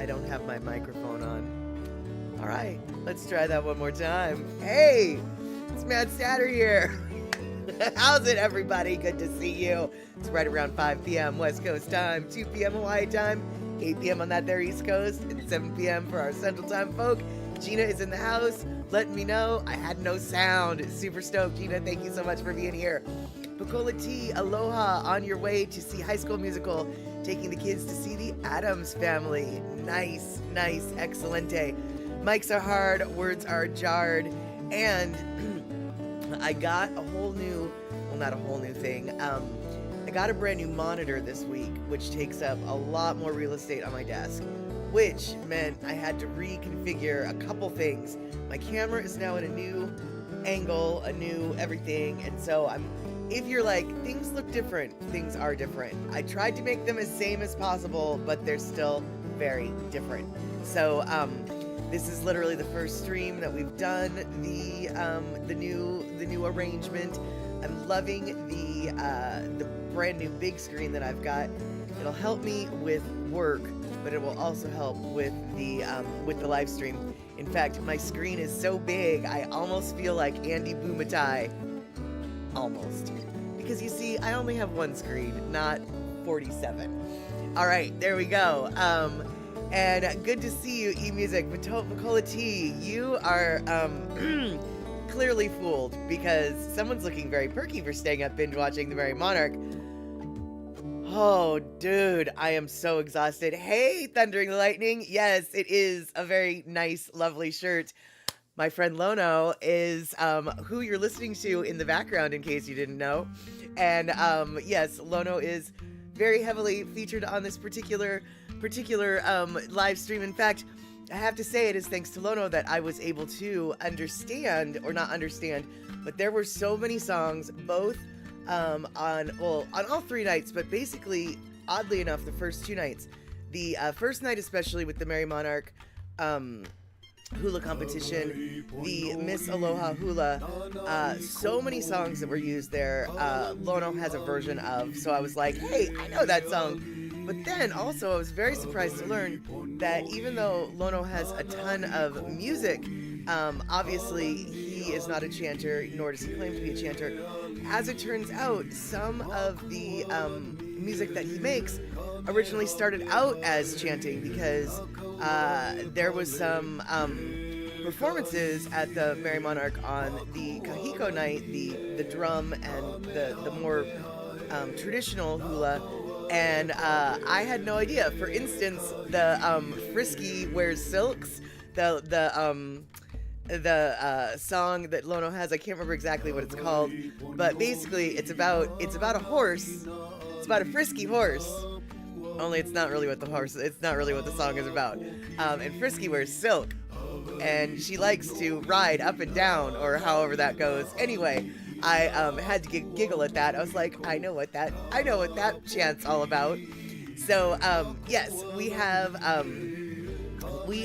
don't have my microphone on. All right, let's try that one more time. Hey, it's Matt Statter here. How's it, everybody? Good to see you. It's right around 5 p.m. West Coast time, 2 p.m. Hawaii time, 8 p.m. on that there East Coast, and 7 p.m. for our Central Time folk. Gina is in the house, letting me know I had no sound. Super stoked. Gina, thank you so much for being here. Pacola T, aloha, on your way to see High School Musical, taking the kids to see the Addams Family. Nice, nice, excelente. Mics are hard, words are jarred, and I got a whole new, well, not a whole new thing. I got a brand new monitor this week, which takes up a lot more real estate on my desk, which meant I had to reconfigure a couple things. My camera is now in a new angle, a new everything, and so if you're like, things look different, things are different. I tried to make them as same as possible, but they're still very different. So this is literally the first stream that we've done, the new arrangement. I'm loving the brand new big screen that I've got. It'll help me with work, but it will also help with the live stream. In fact, my screen is so big, I almost feel like Andy Bumatai. Almost. Because you see, I only have one screen, not 47. All right, there we go. And good to see you, eMusic. Makola T, you are clearly fooled because someone's looking very perky for staying up binge watching the Merrie Monarch. Oh, dude, I am so exhausted. Hey, Thundering the Lightning. Yes, it is a very nice, lovely shirt. My friend Lono is who you're listening to in the background, in case you didn't know. And yes, Lono is very heavily featured on this particular live stream. In fact, I have to say it is thanks to Lono that I was able to understand, or not understand, but there were so many songs, both on all 3 nights, but basically, oddly enough, the first 2 nights. The first night, especially with the Merrie Monarch hula competition, the Miss Aloha hula, so many songs that were used there, Lono has a version of, so I was like, hey, I know that song. But then also I was very surprised to learn that even though Lono has a ton of music, obviously he is not a chanter, nor does he claim to be a chanter. As it turns out, some of the music that he makes originally started out as chanting because there was some performances at the Merrie Monarch on the Kahiko night, the drum and the more traditional hula, and I had no idea. For instance, the Frisky Wears Silks, the song that Lono has, I can't remember exactly what it's called, but basically it's about a horse. It's about a frisky horse. Only it's not really what the song is about. And Frisky wears silk, and she likes to ride up and down, or however that goes. Anyway, I had to giggle at that. I was like, I know what that chant's all about. So yes, we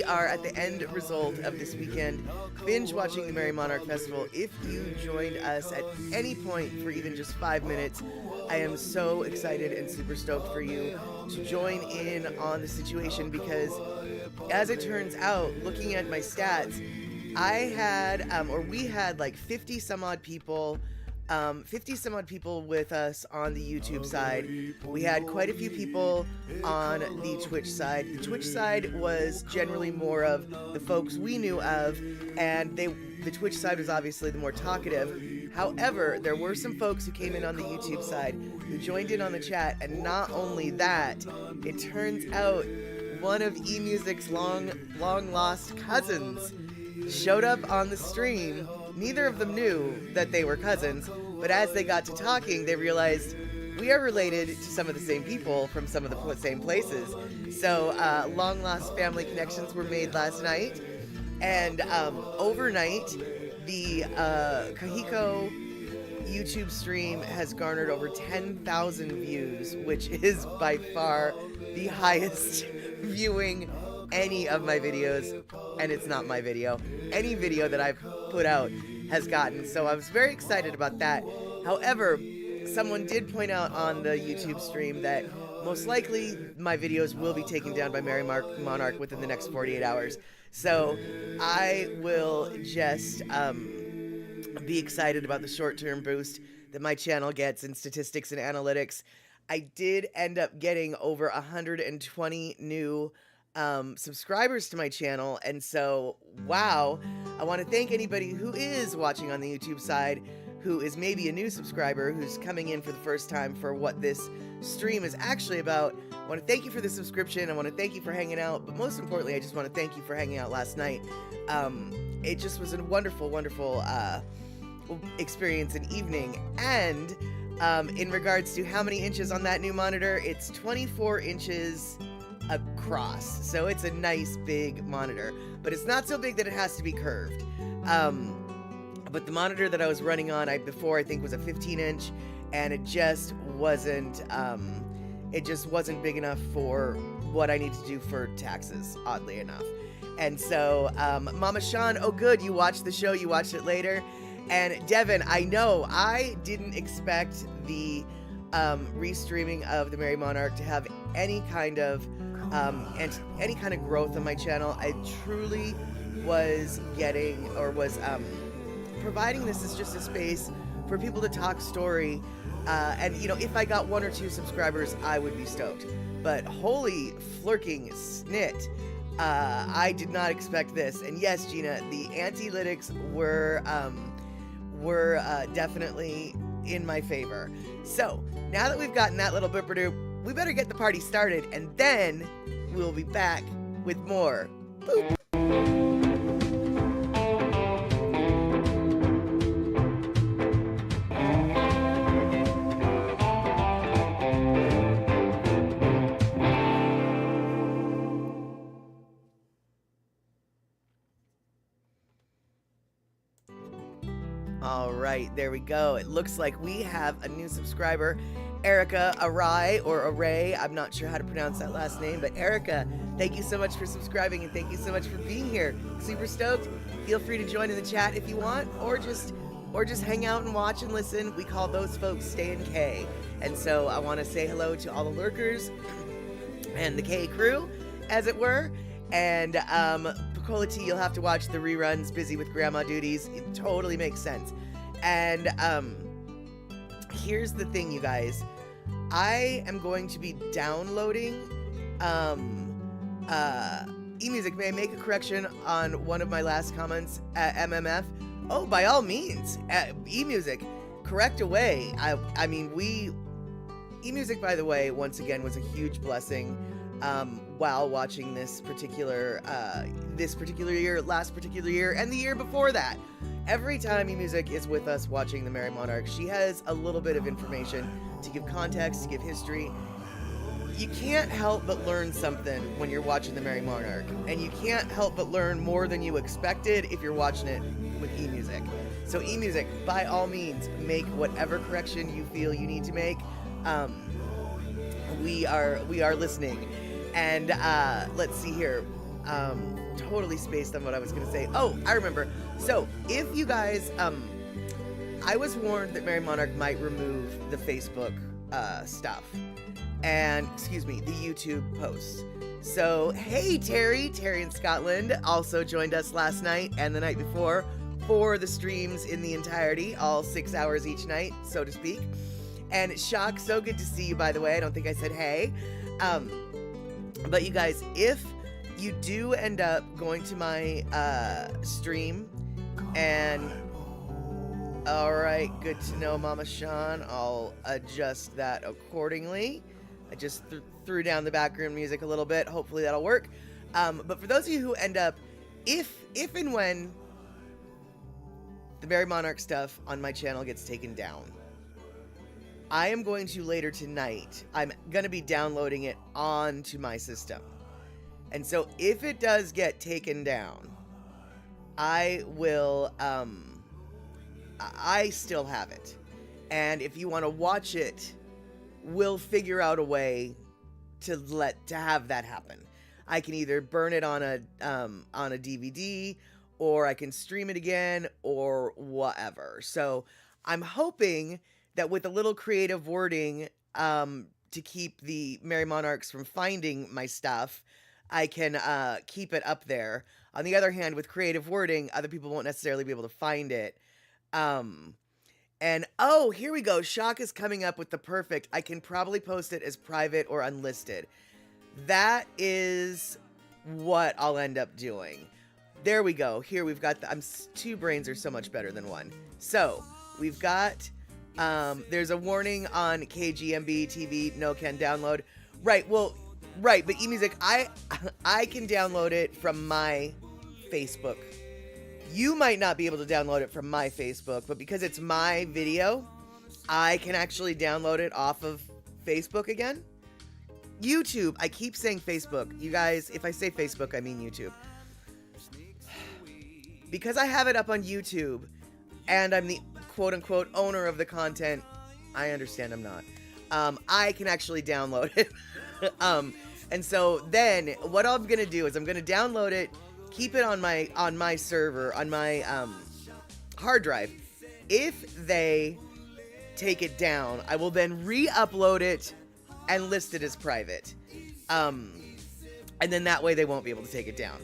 are at the end result of this weekend binge watching the Merrie Monarch Festival. If you joined us at any point for even just 5 minutes, I am so excited and super stoked for you to join in on the situation, because as it turns out, looking at my stats, we had like 50 some odd people with us on the YouTube side. We had quite a few people on the Twitch side. The Twitch side was generally more of the folks we knew of, and the Twitch side was obviously the more talkative. However, there were some folks who came in on the YouTube side who joined in on the chat, and not only that, it turns out one of eMusic's long lost cousins showed up on the stream. Neither of them knew that they were cousins, but as they got to talking, they realized we are related to some of the same people from some of the same places. So long lost family connections were made last night, and overnight, the Kahiko YouTube stream has garnered over 10,000 views, which is by far the highest viewing any of my videos, and it's not my video. Any video that I've put out has gotten, so I was very excited about that. However, someone did point out on the YouTube stream that most likely my videos will be taken down by Merrie Monarch within the next 48 hours. So I will just be excited about the short-term boost that my channel gets in statistics and analytics. I did end up getting over 120 new subscribers to my channel, and so wow, I want to thank anybody who is watching on the YouTube side, who is maybe a new subscriber, who's coming in for the first time for what this stream is actually about. I want to thank you for the subscription. I want to thank you for hanging out, but most importantly, I just want to thank you for hanging out last night. It just was a wonderful, wonderful experience and evening. And in regards to how many inches on that new monitor, it's 24 inches across, so it's a nice big monitor, but it's not so big that it has to be curved. But the monitor that I was running on before, I think, was a 15-inch, and it just wasn't big enough for what I need to do for taxes, oddly enough. And so Mama Sean, oh good, you watched the show, you watched it later. And Devin, I know I didn't expect the restreaming of the Merrie Monarch to have any kind of growth on my channel. I truly was providing this as just a space for people to talk story. And you know, if I got 1 or 2 subscribers, I would be stoked. But holy flirking snit, I did not expect this. And yes, Gina, the analytics were definitely in my favor. So now that we've gotten that little bipperdoop, we better get the party started, and then we'll be back with more. Boop. All right, there we go. It looks like we have a new subscriber, Erica Array. I'm not sure how to pronounce that last name, but Erica, thank you so much for subscribing, and thank you so much for being here. Super stoked. Feel free to join in the chat if you want, or just hang out and watch and listen. We call those folks Stay in K. And so I want to say hello to all the lurkers and the K crew, as it were. And Totality, you'll have to watch the reruns, busy with grandma duties. It totally makes sense. And here's the thing, you guys. I am going to be downloading eMusic. May I make a correction on one of my last comments at MMF? Oh, by all means. eMusic, correct away. I mean, eMusic, by the way, once again, was a huge blessing while watching this particular year, last particular year, and the year before that. Every time eMusic is with us watching the Merrie Monarch, she has a little bit of information to give context, to give history. You can't help but learn something when you're watching the Merrie Monarch, and you can't help but learn more than you expected if you're watching it with eMusic. So eMusic, by all means, make whatever correction you feel you need to make. We are listening. And let's see here. Totally spaced on what I was going to say. Oh, I remember. So if you guys, I was warned that Merrie Monarch might remove the Facebook stuff, and the YouTube posts. So hey, Terry in Scotland also joined us last night and the night before for the streams in the entirety, all 6 hours each night, so to speak. And Shock, so good to see you, by the way. I don't think I said hey. But you guys, if you do end up going to my stream, and all right, good to know, Mama Sean. I'll adjust that accordingly. I just threw down the background music a little bit. Hopefully that'll work. But for those of you who end up, if and when the Merrie Monarch stuff on my channel gets taken down, I am going to later tonight, I'm going to be downloading it onto my system. And so if it does get taken down, I will, I still have it. And if you want to watch it, we'll figure out a way to have that happen. I can either burn it on a DVD, or I can stream it again, or whatever. So I'm hoping that with a little creative wording, to keep the Merrie Monarchs from finding my stuff, I can keep it up there. On the other hand, with creative wording, other people won't necessarily be able to find it. And oh, here we go. Shock is coming up with the perfect. I can probably post it as private or unlisted. That is what I'll end up doing. There we go. Here we've got two brains are so much better than one. So we've got, there's a warning on KGMB TV, no can download. Right. Well, right. But eMusic, I can download it from my Facebook. You might not be able to download it from my Facebook, but because it's my video, I can actually download it off of Facebook again. YouTube, I keep saying Facebook. You guys, if I say Facebook, I mean YouTube. Because I have it up on YouTube, and I'm the quote-unquote owner of the content, I understand I'm not. I can actually download it. And so then, what I'm going to do is I'm going to download it, keep it on my server, on my hard drive. If they take it down, I will then re-upload it and list it as private. And then that way they won't be able to take it down.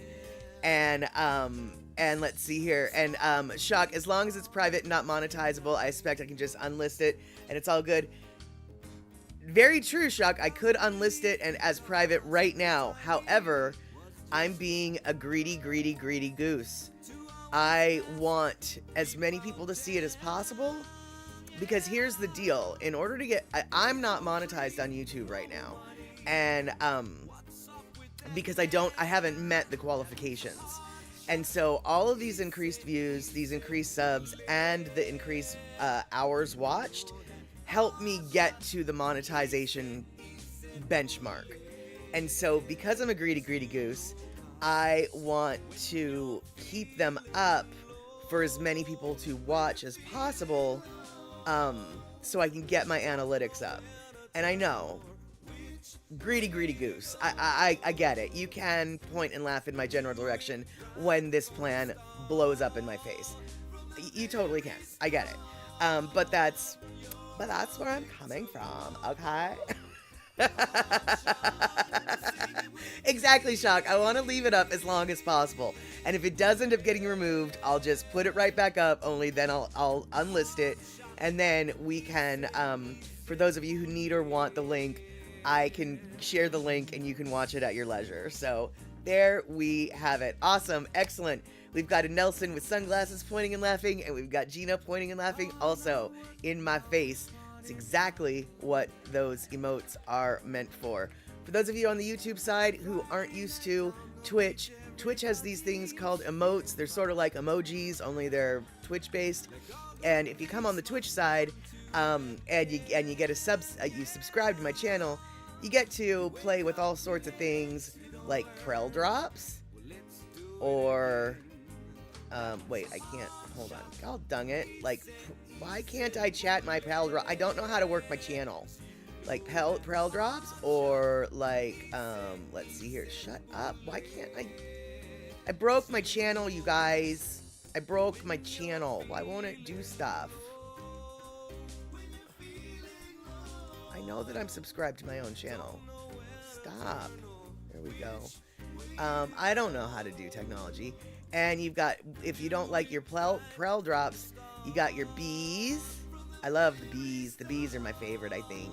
And let's see here. And Shock, as long as it's private and not monetizable, I expect I can just unlist it and it's all good. Very true, Shock. I could unlist it and as private right now. However, I'm being a greedy goose. I want as many people to see it as possible, because here's the deal. In order to get, I'm not monetized on YouTube right now, and because I haven't met the qualifications, and so all of these increased views, these increased subs, and the increased hours watched help me get to the monetization benchmark. And so, because I'm a greedy goose, I want to keep them up for as many people to watch as possible, so I can get my analytics up. And I know, greedy goose, I get it. You can point and laugh in my general direction when this plan blows up in my face. You totally can. I get it. But that's where I'm coming from, okay? Exactly, Shock. I want to leave it up as long as possible. And if it does end up getting removed, I'll just put it right back up, only then I'll unlist it. And then we can, for those of you who need or want the link, I can share the link and you can watch it at your leisure. So there we have it. Awesome. Excellent. We've got a Nelson with sunglasses pointing and laughing, and we've got Gina pointing and laughing also in my face. It's exactly what those emotes are meant for. For those of you on the YouTube side who aren't used to Twitch, Twitch has these things called emotes. They're sort of like emojis, only they're Twitch based. And if you come on the Twitch side, and you get you subscribe to my channel, you get to play with all sorts of things like Prel drops, or wait, I can't. Hold on. God dang it! Like, why can't I chat my pal drop? I don't know how to work my channel. Like Prel drops, or like let's see here. Shut up! Why can't I? I broke my channel, you guys. I broke my channel. Why won't it do stuff? I know that I'm subscribed to my own channel. Stop. There we go. I don't know how to do technology. And you've got, if you don't like your Prel drops, you got your bees. I love the bees. The bees are my favorite, I think.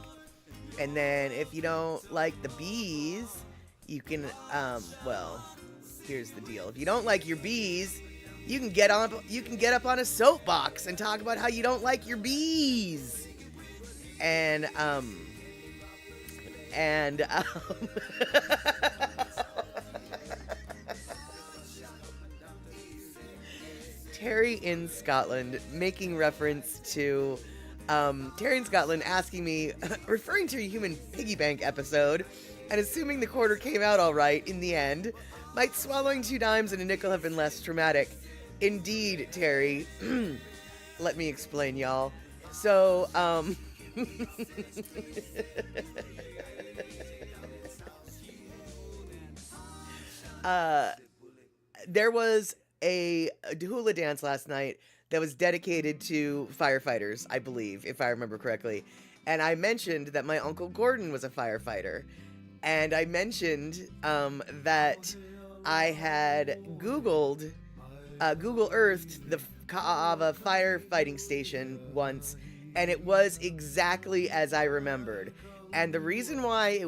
And then if you don't like the bees, you can, well, here's the deal. If you don't like your bees, you can get up on a soapbox and talk about how you don't like your bees. And Terry in Scotland making reference to Terry in Scotland asking me, referring to a human piggy bank episode, and assuming the quarter came out all right in the end, might swallowing 2 dimes and a nickel have been less traumatic? Indeed, Terry. Let me explain, y'all. So, there was a hula dance last night that was dedicated to firefighters, I believe, if I remember correctly. and I mentioned that my Uncle Gordon was a firefighter. And I mentioned that I had Googled, Google Earthed the Ka'ava firefighting station once, and it was exactly as I remembered. And the reason why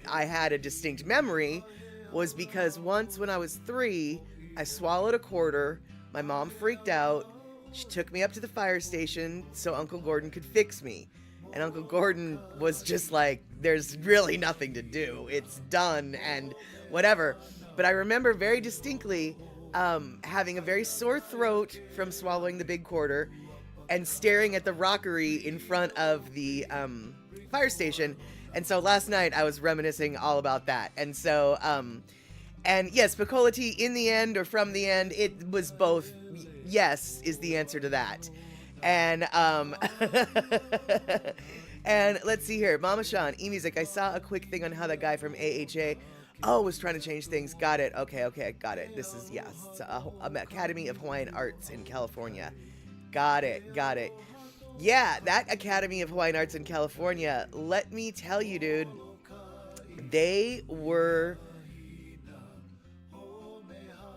I had a distinct memory was because once when I was 3, I swallowed a quarter. My mom freaked out. She took me up to the fire station so Uncle Gordon could fix me. And Uncle Gordon was just like, there's really nothing to do. It's done and whatever. But I remember very distinctly having a very sore throat from swallowing the big quarter and staring at the rockery in front of the fire station. And so last night I was reminiscing all about that. And so, and yes, totality in the end or from the end, it was both. Yes is the answer to that. And and let's see here. Mama Sean, E-Music, I saw a quick thing on how that guy from AHA was trying to change things. Got it. Okay, got it. This is, yes, it's Academy of Hawaiian Arts in California. Got it. Yeah, that Academy of Hawaiian Arts in California, let me tell you, dude, they were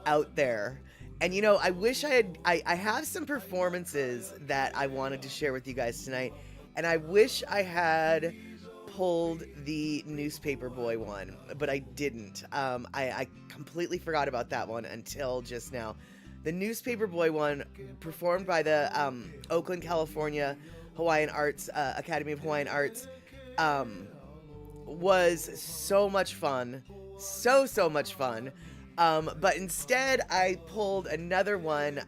out there. And you know, I wish I have some performances that I wanted to share with you guys tonight, and I wish I had pulled the Newspaper Boy one, but I didn't. I completely forgot about that one until just now. The Newspaper Boy one, performed by the Oakland, California Hawaiian Arts, Academy of Hawaiian Arts, was so much fun. So much fun. But instead, I pulled another one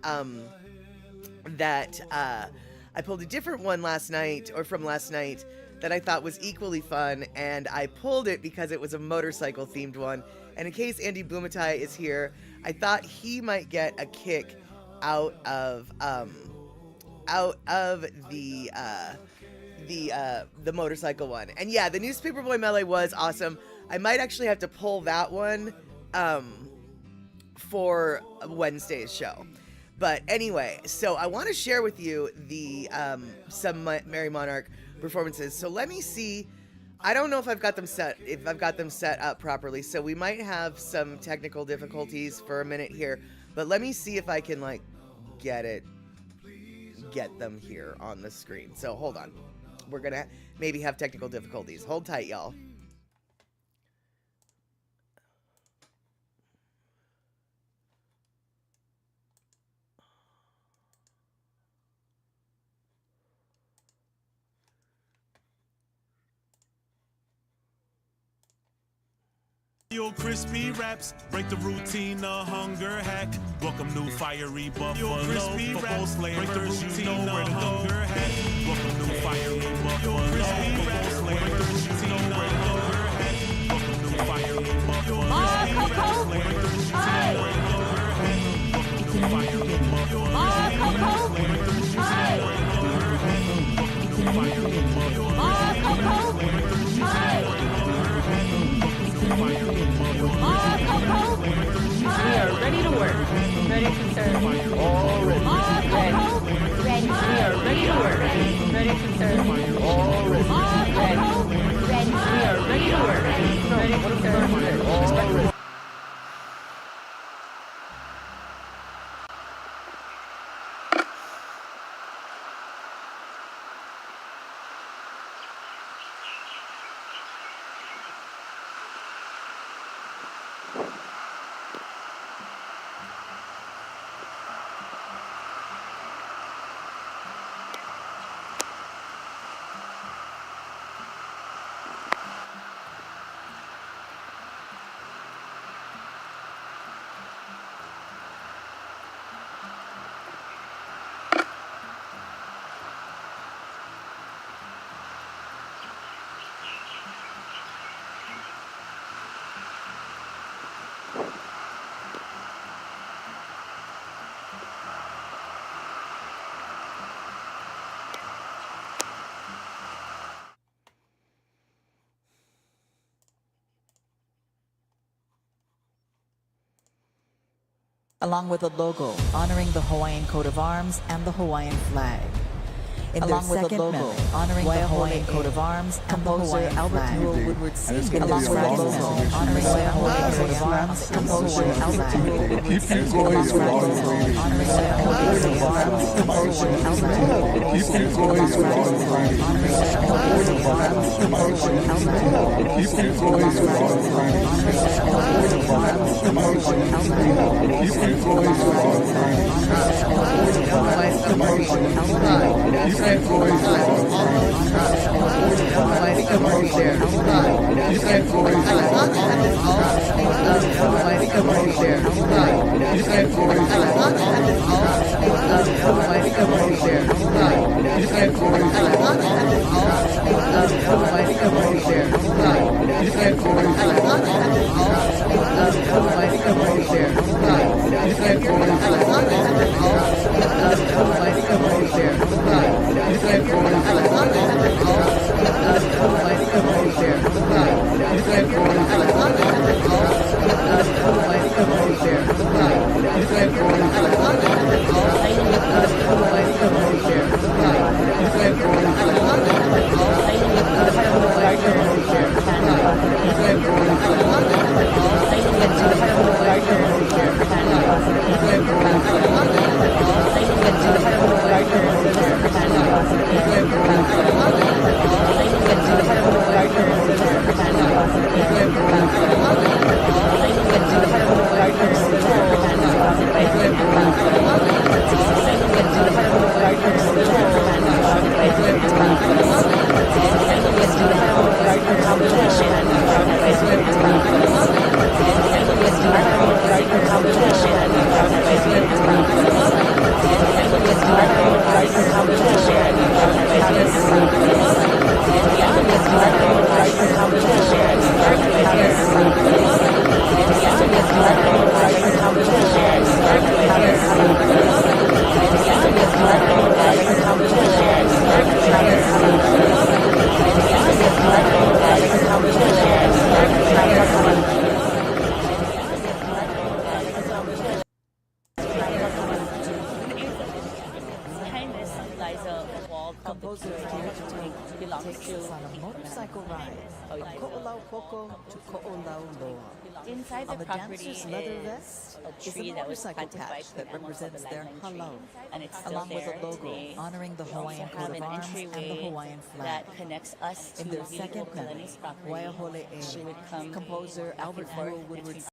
that I pulled a different one last night, or from last night, that I thought was equally fun, and I pulled it because it was a motorcycle themed one. And in case Andy Blumenthal is here, I thought he might get a kick out of the motorcycle one. And yeah, the Newspaper Boy melee was awesome. I might actually have to pull that one for Wednesday's show. But anyway, so I want to share with you the some Merrie Monarch performances. So let me see. I don't know if I've got them set up properly. So we might have some technical difficulties for a minute here. But let me see if I can like get them here on the screen. So hold on. We're gonna maybe have technical difficulties. Hold tight, y'all. Your crispy raps break the routine, a hunger hack. Welcome new fiery buffalo. Your crispy raps break the routine, a hunger hack. Welcome new fiery buffalo. Your crispy raps break the routine, a hunger hack. Welcome new fiery buffalo. Hi. We are ready to work. Ready to serve. All ready. Ready. We are ready to work. Ready to serve. All ready. Ready. We are ready to work. Ready to serve. All ready. Along with a logo honoring the Hawaiian coat of arms and the Hawaiian flag. along with a logo honoring the Hawaiian coat of arms, composer Albert Newell Woodward Sr. along with a logo honoring the Hawaiian coat of arms, composer Albert Newell Woodward Sr. along with a logo honoring the Hawaiian coat of arms, composer Albert Newell Woodward Sr. along with a logo honoring the Hawaiian coat of arms, composer Albert Newell Woodward Sr. along with a logo honoring the Hawaiian coat of arms, composer Albert Newell Woodward Sr. along with a logo Composer here to take us on a motorcycle ride from Ko'olau to Ko'olau Loa. Inside On the the property dancer's leather is vest a is a tree that was motorcycle planted by patch that represents their halau, and it's still along with there a logo today. honoring the We also Hawaiian coat have of an arms and the entryway Hawaiian flag. that connects us to In their the second memory, Kalani's property. Waiahole She would come composer back and Albert forth Newell Woodward between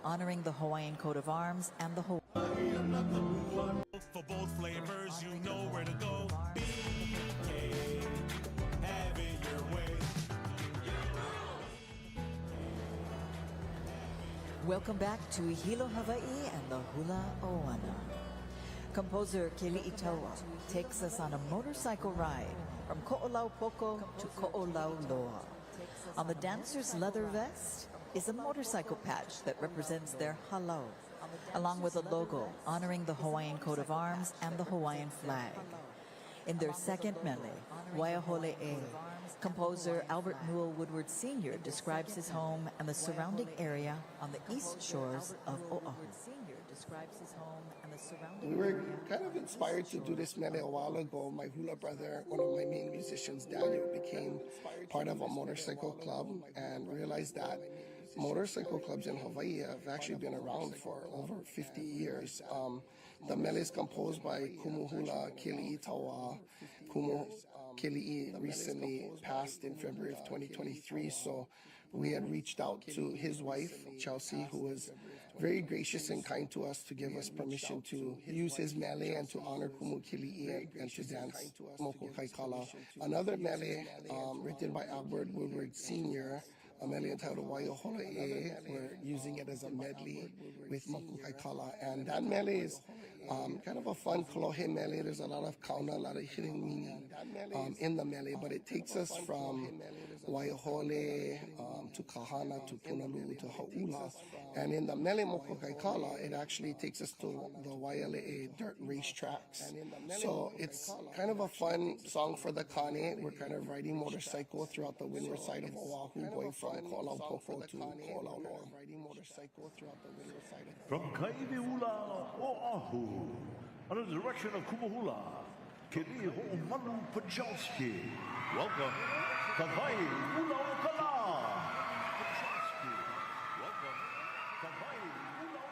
Honoring the Hawaiian coat of arms and the For both flavors, you know where to go. BK, have it your way. Welcome back to Hilo, Hawaii and the hula auana. Composer Keli'itaua takes us on a motorcycle ride from Ko'olaupoko to Ko'olauloa. On the dancer's leather vest is a motorcycle patch that represents their halau, along with a logo honoring the Hawaiian coat of arms and the Hawaiian flag. In their second mele, Waiahole'e, composer Albert Newell Woodward Sr. describes his home and the surrounding area on the east shores of Oahu. We were kind of inspired to do this mele a while ago. My hula brother, one of my main musicians, Daniel, became part of a motorcycle club and realized that motorcycle clubs in Hawaii have actually been around for over 50 years. The mele is composed by Kumu Hula Keli'itaua. Kumu Keli'i recently passed in February of 2023, so we had reached out to his wife, Chelsea, who was very gracious and kind to us to give us permission to use his mele and to honor Kumu Keli'i and to dance Moko Kaikala. Another mele written by Albert Woodward Sr., a mele entitled Waiahole'e. We're using it as a medley with Moku Kaikala. And that mele is kind of a fun kolohe mele. There's a lot of kauna, a lot of hidden meaning in the mele, but it takes us from Waiahole to Kahana to Punalu to Ha'ula. And in the mele Moku Kaikala, it actually takes us to the Waiale'e dirt racetracks. So it's kind of a fun song for the kane. We're kind of riding motorcycle throughout the windward side of Oahu, going from Ko'olaupoko to Ko'olauloa. From Kaiwiula, Oahu, under the direction of Kumuhula, Keli Ho'omanu Pachelski. Welcome, Kawai Ula Okala. Welcome, Kawai Ula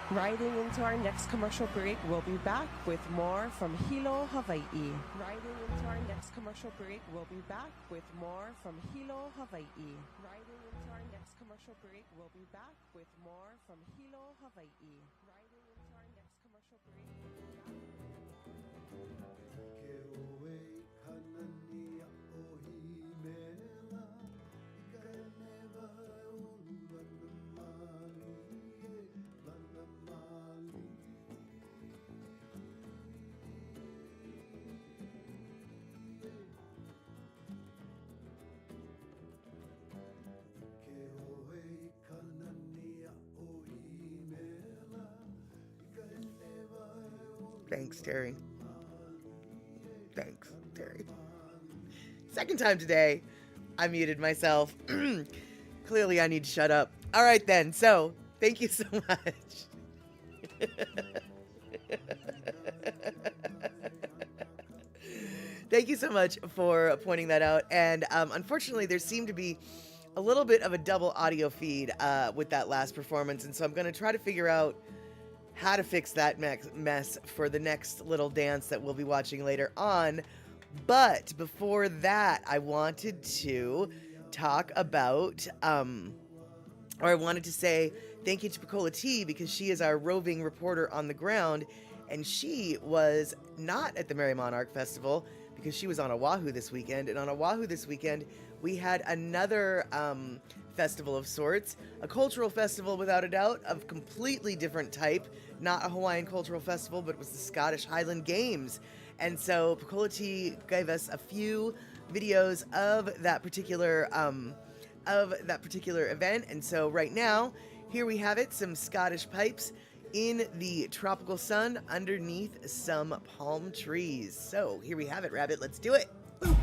Riding into our next commercial break, we'll be back with more from Hilo, Hawaii. Riding into our next commercial break, we'll be back with more from Hilo, Hawaii. Riding into our next commercial break, we'll be back with more from Hilo, Hawaii. Riding into our next commercial break, we'll be back. Thanks, Terry. Thanks, Terry. Second time today, I muted myself. Clearly, I need to shut up. All right, then. So, thank you so much. Thank you so much for pointing that out. And unfortunately, there seemed to be a little bit of a double audio feed with that last performance. And so I'm going to try to figure out how to fix that mess for the next little dance that we'll be watching later on. But before that, I wanted to talk about, or I wanted to say thank you to Pecola T, because she is our roving reporter on the ground, and she was not at the Merrie Monarch Festival because she was on Oahu this weekend. And on Oahu this weekend, we had another festival of sorts, a cultural festival without a doubt, of completely different type, not a Hawaiian cultural festival, but it was the Scottish Highland Games. And so Pecola T gave us a few videos of that particular event. And so right now, here we have it, some Scottish pipes in the tropical sun underneath some palm trees. So here we have it, Rabbit. Let's do it. Woo.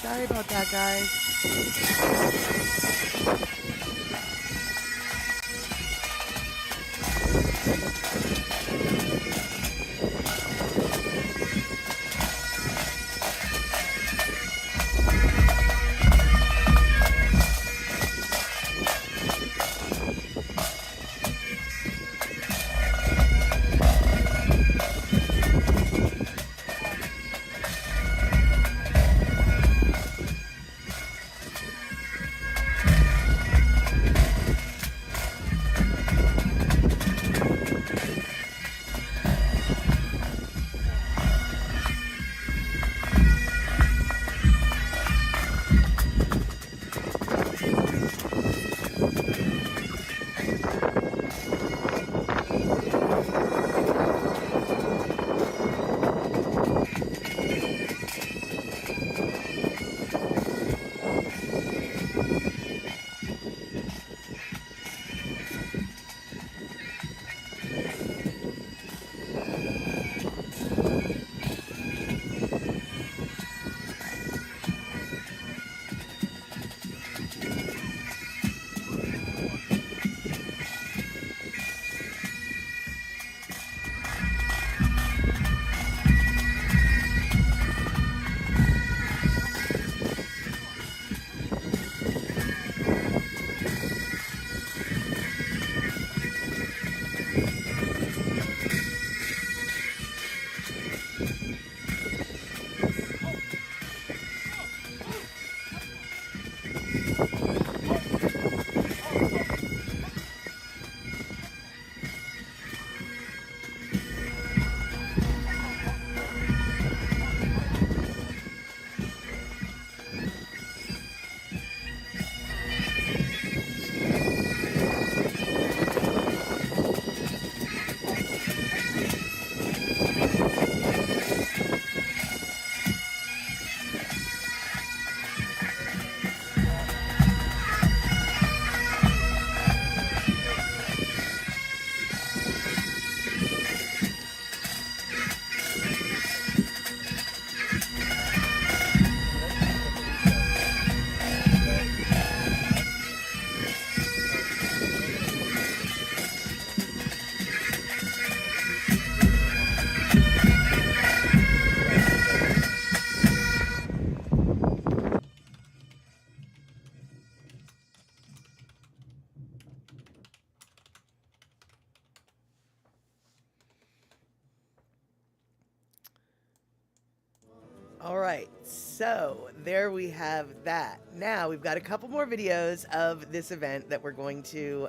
Sorry about that, guys. All right, so there we have that. Now we've got a couple more videos of this event that we're going to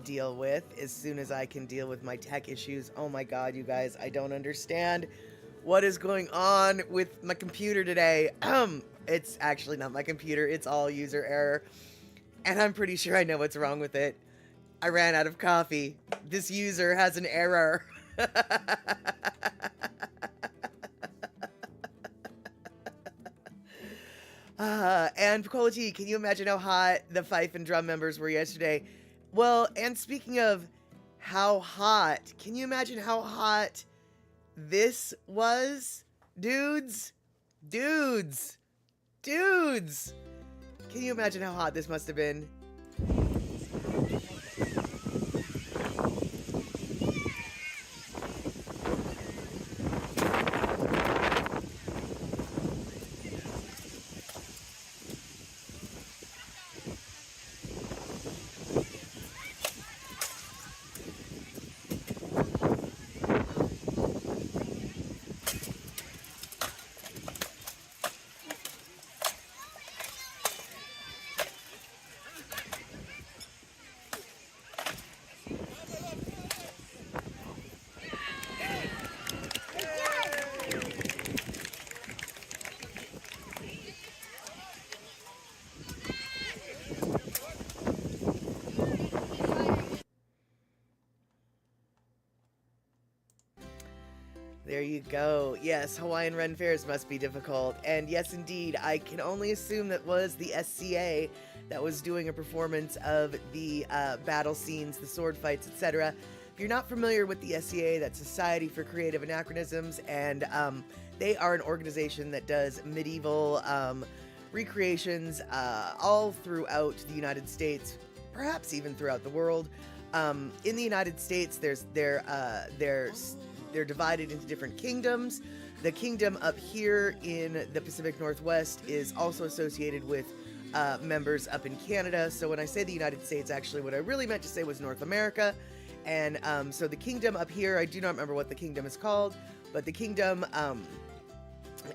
deal with as soon as I can deal with my tech issues. Oh my God, you guys, I don't understand what is going on with my computer today. It's actually not my computer, it's all user error, and I'm pretty sure I know what's wrong with it. I ran out of coffee. This user has an error. And quality, can you imagine how hot the fife and drum members were yesterday? Well, and speaking of how hot, can you imagine how hot this was? Dudes, can you imagine how hot this must have been? There you go. Yes, Hawaiian Ren Fairs must be difficult. And yes, indeed, I can only assume that was the SCA that was doing a performance of the battle scenes, the sword fights, etc. If you're not familiar with the SCA, that's Society for Creative Anachronisms, and they are an organization that does medieval recreations all throughout the United States, perhaps even throughout the world. In the United States, they're divided into different kingdoms. The kingdom up here in the Pacific Northwest is also associated with members up in Canada. So when I say the United States, actually what I really meant to say was North America. And so the kingdom up here, I do not remember what the kingdom is called, but the kingdom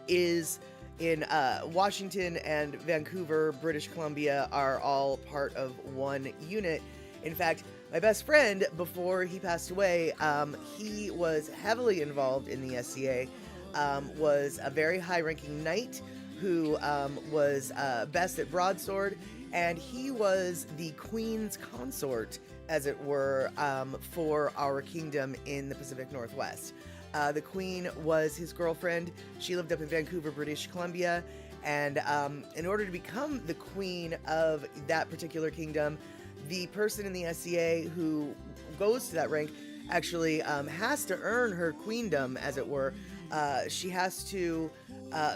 is in Washington and Vancouver, British Columbia are all part of one unit. In fact, my best friend, before he passed away, he was heavily involved in the SCA, was a very high-ranking knight who was best at broadsword, and he was the queen's consort, as it were, for our kingdom in the Pacific Northwest. The queen was his girlfriend. She lived up in Vancouver, British Columbia, and in order to become the queen of that particular kingdom, the person in the SCA who goes to that rank actually has to earn her queendom, as it were. She has to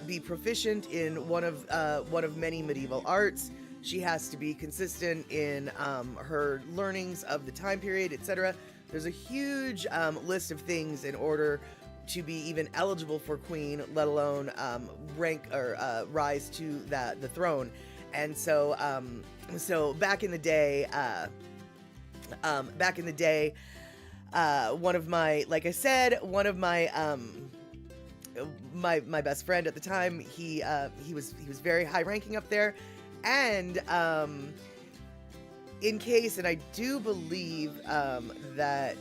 be proficient in one of many medieval arts. She has to be consistent in her learnings of the time period, etc. There's a huge list of things in order to be even eligible for queen, let alone rank or rise to the throne. And so, so back in the day, one of my, like I said, one of my my best friend at the time, he was very high ranking up there, and in case, and I do believe that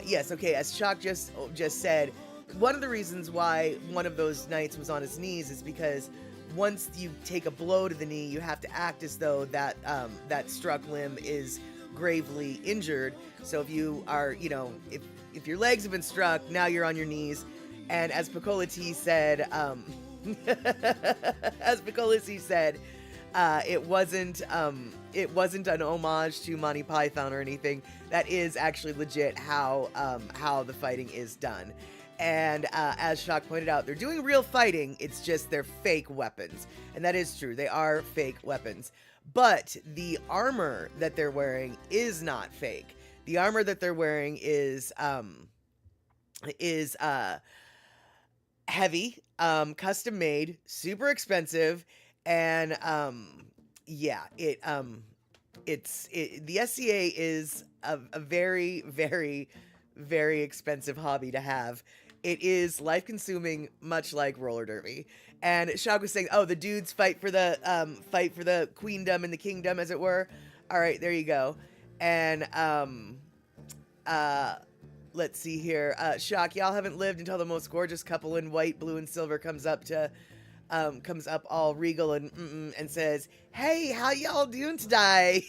yes, okay, as Shock just said, one of the reasons why one of those knights was on his knees is because once you take a blow to the knee, you have to act as though that that struck limb is gravely injured. So if you are, you know, if your legs have been struck, now you're on your knees. And as Pacolati said, it wasn't an homage to Monty Python or anything. That is actually legit how the fighting is done. And as Shock pointed out, they're doing real fighting. It's just they're fake weapons, and that is true. They are fake weapons, but the armor that they're wearing is not fake. The armor that they're wearing is heavy, custom made, super expensive, and yeah, the SCA is a very, very, very expensive hobby to have. It is life consuming, much like roller derby. And Shock was saying, oh, the dudes fight for the queendom and the kingdom, as it were. All right, there you go. And let's see here. Shock, y'all haven't lived until the most gorgeous couple in white, blue, and silver comes up all regal and says, "Hey, how y'all doing today?"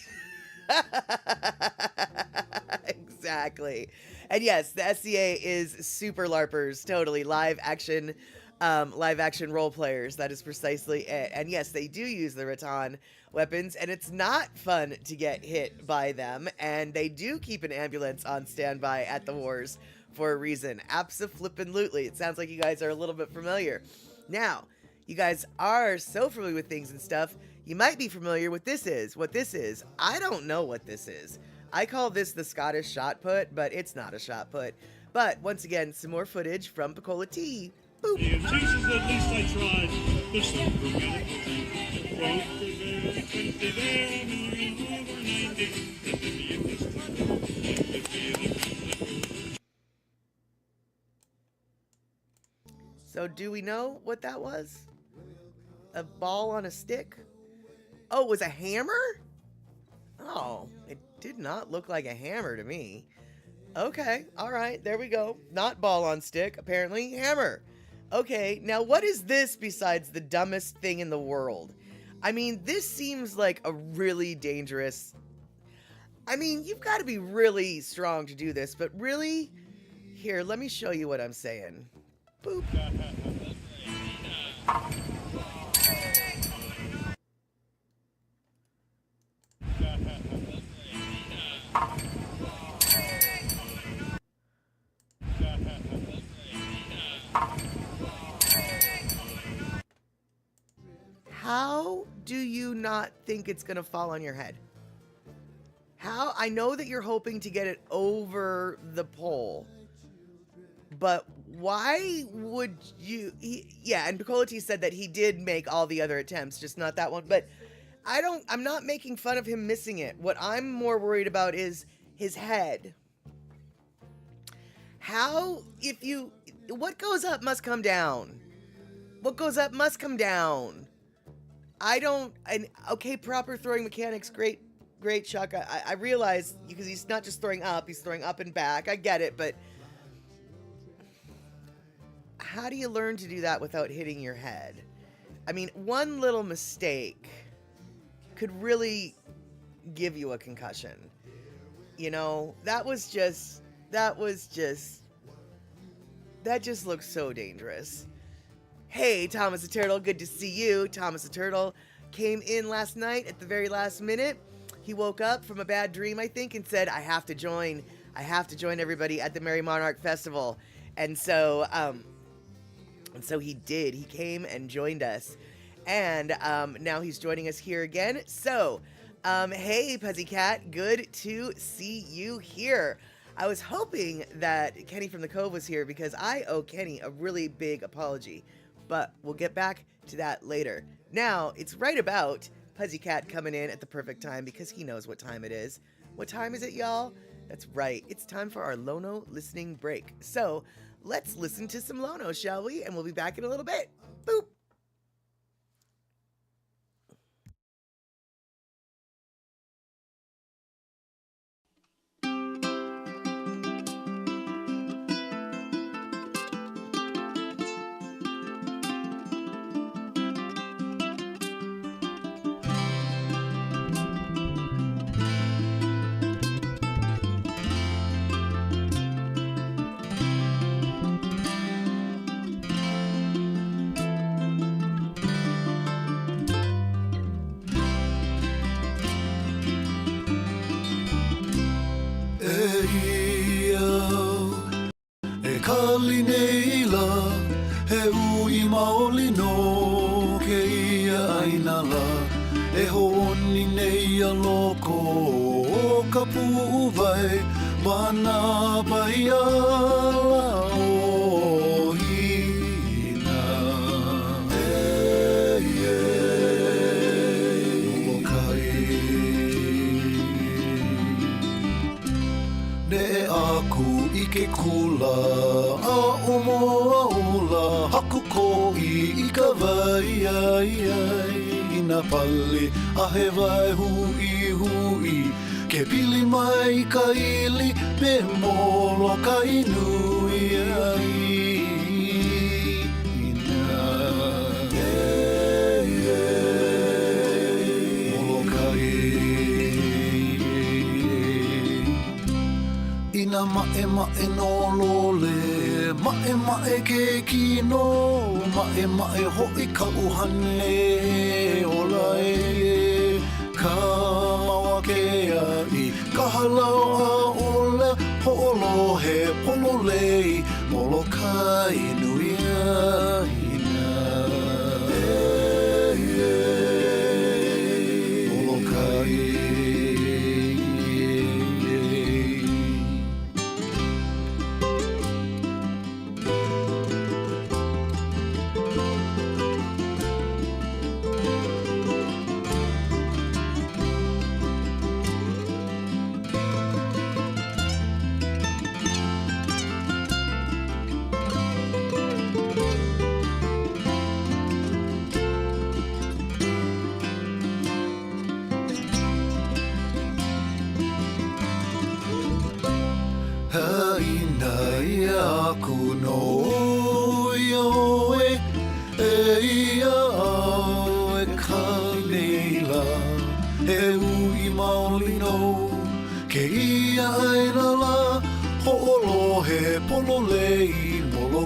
Exactly. And yes, the SCA is super LARPers, totally live action role players. That is precisely it. And yes, they do use the rattan weapons, and it's not fun to get hit by them. And they do keep an ambulance on standby at the wars for a reason. Abso-flippin-lutely. It sounds like you guys are a little bit familiar. Now, you guys are so familiar with things and stuff, you might be familiar with what this is. I don't know what this is. I call this the Scottish shot put, but it's not a shot put. But once again, some more footage from Pacolati. Boop. Jesus, at least I tried. There's no forgetting. Both prevail, 20 there, moving over 90. So do we know what that was? A ball on a stick? Oh, it was a hammer? Oh, it did not look like a hammer to me. Okay, all right, there we go. Not ball on stick, apparently hammer. Okay, now what is this besides the dumbest thing in the world? I mean, this seems like a really dangerous... I mean, you've got to be really strong to do this, but really? Here, let me show you what I'm saying. Boop. How do you not think it's going to fall on your head? How? I know that you're hoping to get it over the pole, but why would you? Yeah, and Totality said that he did make all the other attempts, just not that one. But I'm not making fun of him missing it. What I'm more worried about is his head. How, what goes up must come down. What goes up must come down. Okay, proper throwing mechanics, great Chuck. I realize, because he's not just throwing up, he's throwing up and back. I get it, but how do you learn to do that without hitting your head? I mean, one little mistake could really give you a concussion. You know, that just looks so dangerous. Hey, Thomas the Turtle, good to see you. Thomas the Turtle came in last night at the very last minute. He woke up from a bad dream, I think, and said, I have to join everybody at the Merrie Monarch Festival. And so he did. He came and joined us. And now he's joining us here again. So, hey, Pussycat, good to see you here. I was hoping that Kenny from the Cove was here because I owe Kenny a really big apology. But we'll get back to that later. Now, it's right about Pussycat coming in at the perfect time because he knows what time it is. What time is it, y'all? That's right. It's time for our Lono listening break. So, let's listen to some Lono, shall we? And we'll be back in a little bit. Boop. Ahe vai hui hui, ke pili mai ka ili, me Molokai nui ai. Ina mae mae no lole, mae mae ke kino, mae mae hoi ka uhane ola e. Ka maua ke ai, ka halau a ola, ho'olo he polo lei, Molokai nui ai.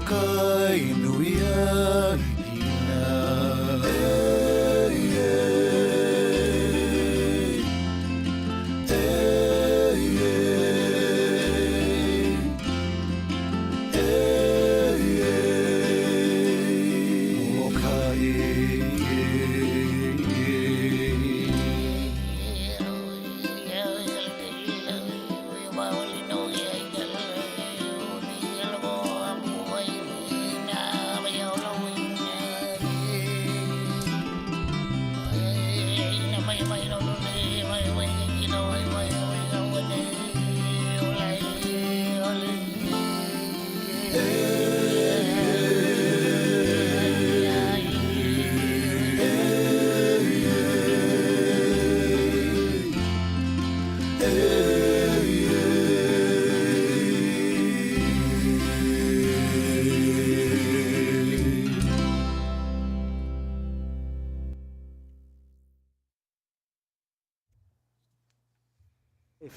Molokai nui ai.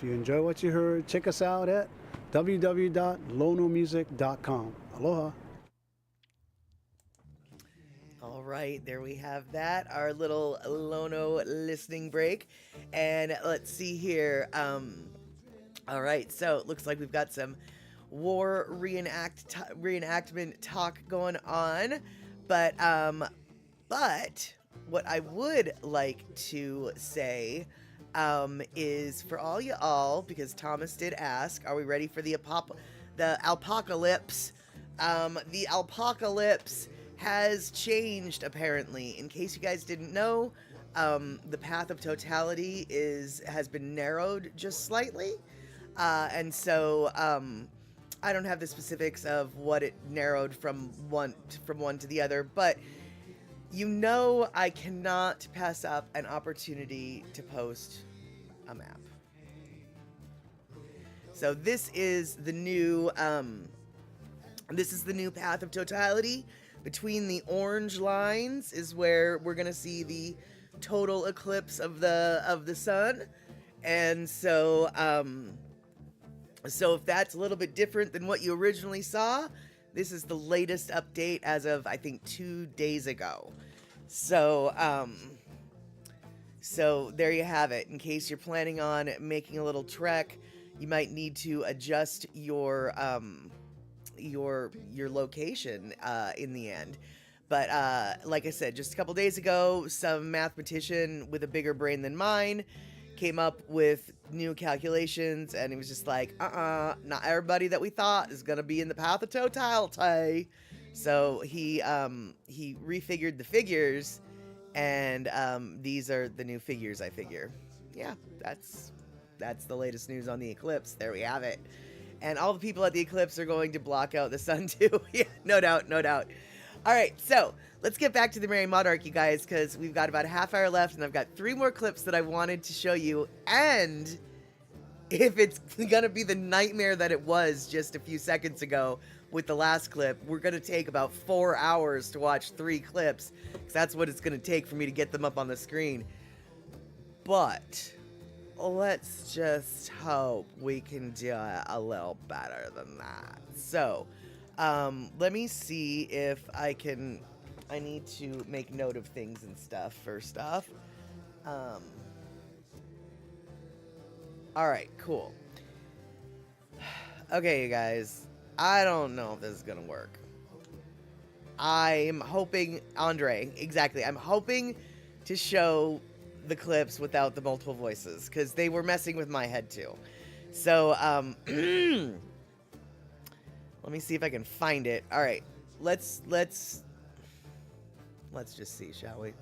If you enjoy what you heard, check us out at www.lonomusic.com. Aloha. All right, there we have that, our little Lono listening break. And let's see here. All right, so it looks like we've got some war reenactment talk going on. But what I would like to say is for all y'all, because Thomas did ask, are we ready for the alpocalypse? The alpocalypse has changed, apparently. In case you guys didn't know, the path of totality has been narrowed just slightly. And so I don't have the specifics of what it narrowed from one to the other, but you know I cannot pass up an opportunity to post a map. So this is the new path of totality. Between the orange lines is where we're gonna see the total eclipse of the sun, and so if that's a little bit different than what you originally saw, this is the latest update as of, I think, 2 days ago. So, so there you have it. In case you're planning on making a little trek, you might need to adjust your location in the end. But like I said, just a couple days ago, some mathematician with a bigger brain than mine came up with new calculations, and he was just like, not everybody that we thought is gonna be in the path of totality. So he refigured the figures, and these are the new figures, I figure. Yeah, that's the latest news on the eclipse. There we have it. And all the people at the eclipse are going to block out the sun too. Yeah, no doubt, no doubt. All right, so let's get back to the Merrie Monarch, you guys, because we've got about a half hour left, and I've got 3 more clips that I wanted to show you. And if it's going to be the nightmare that it was just a few seconds ago with the last clip, we're going to take about 4 hours to watch 3 clips, because that's what it's going to take for me to get them up on the screen. But let's just hope we can do it a little better than that. So let me see if I need to make note of things and stuff first off. All right, cool. Okay, you guys, I don't know if this is gonna work. I'm hoping, Andre, exactly, I'm hoping to show the clips without the multiple voices, because they were messing with my head too. So, let me see if I can find it. All right, let's just see, shall we?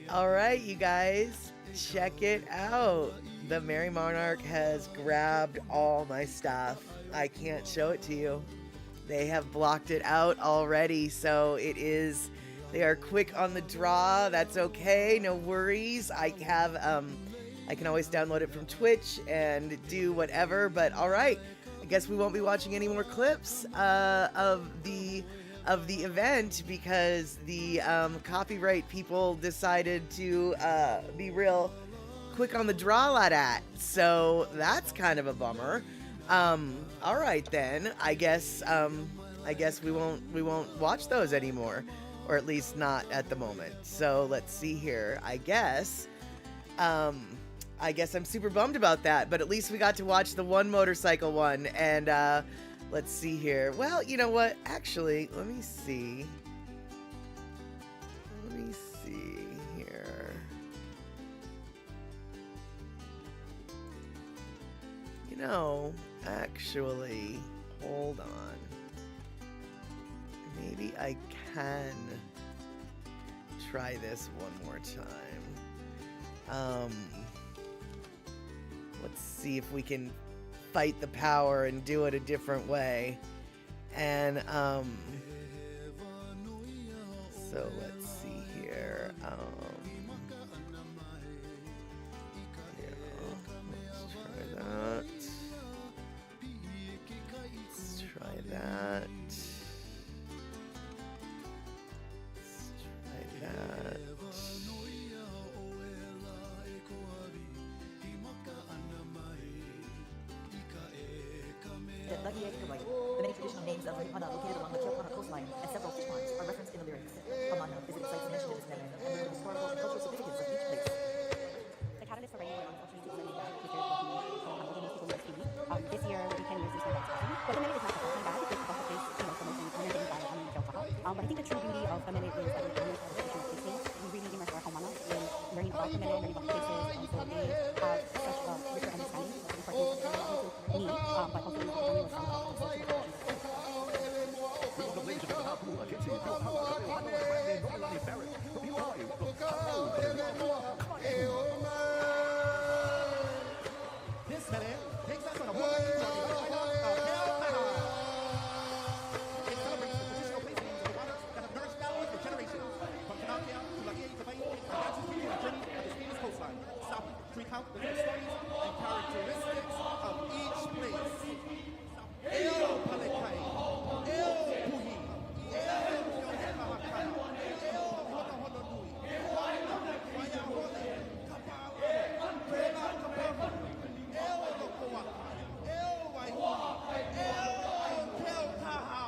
All right, you guys, check it out. The Merrie Monarch has grabbed all my stuff. I can't show it to you. They have blocked it out already, so they are quick on the draw. That's okay, no worries. I can always download it from Twitch and do whatever, but all right. I guess we won't be watching any more clips of the event because the copyright people decided to be real quick on the draw at that. So that's kind of a bummer. All right then. I guess we won't watch those anymore, or at least not at the moment. So let's see here. I guess I'm super bummed about that, but at least we got to watch the one motorcycle one. And let's see here. Well, you know what? Actually, let me see here. You know, actually, hold on. Maybe I can try this one more time. Let's see if we can fight the power and do it a different way. And so let's see here. Let's try that. The many traditional names of Hina located along the Kiopana coastline and several fish ponds are referenced in the lyrics. Auana is the sites mentioned in this mele and the historical and cultural significance of each place. The catalyst for writing unfortunately this year will be 10 years since my dad's passing. But the mele is not my dad. It's also placed, promoting learning by Kiopana. But I think the true beauty of the mele is that it's honest of traditional places. We really immerse our Auana in learning about the mele, learning about the places, and so they have such a richer understanding of the importance of the mele to me, but also in the journey of some of the social This mele takes us on a walk journey it celebrates the traditional place names of the waters that have nourished families for generations. From Kanakea to Laie to Pai, it advances people on a journey of the famous coastline, stopping to recount the different stories and characteristics of each place. Eo Palekai, Eo Puhi, Eo Yohemahakana, Eo Honohononui, Waina, Waya Hole, Kapa Oro, Kela Kapahu, Eo Lokoaka, Eo Waihi, Eo Keotaha.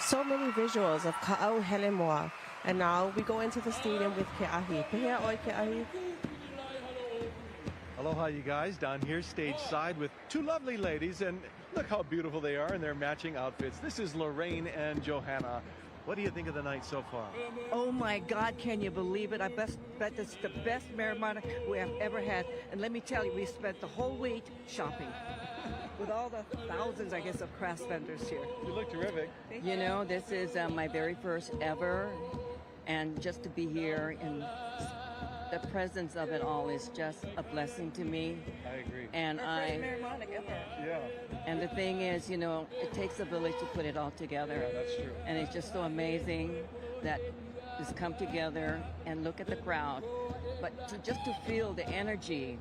So many visuals of ka'au hele moa. And now we go into the stadium with Ke'ahi. Pehea oi Ke'ahi. Aloha, you guys, down here stage side with two lovely ladies, and look how beautiful they are in their matching outfits. This is Lorraine and Johanna. What do you think of the night so far? Oh my God, can you believe it? I bet it's the best Merrie Monarch we have ever had. And let me tell you, we spent the whole week shopping with all the thousands, I guess, of craft vendors here. You look terrific. You know, this is my very first ever, and just to be here in the presence of it all is just a blessing to me. I agree. And Merrie Monarch ever. Yeah. And the thing is, you know, it takes a village to put it all together. Yeah, that's true. And it's just so amazing that this come together and look at the crowd, but just to feel the energy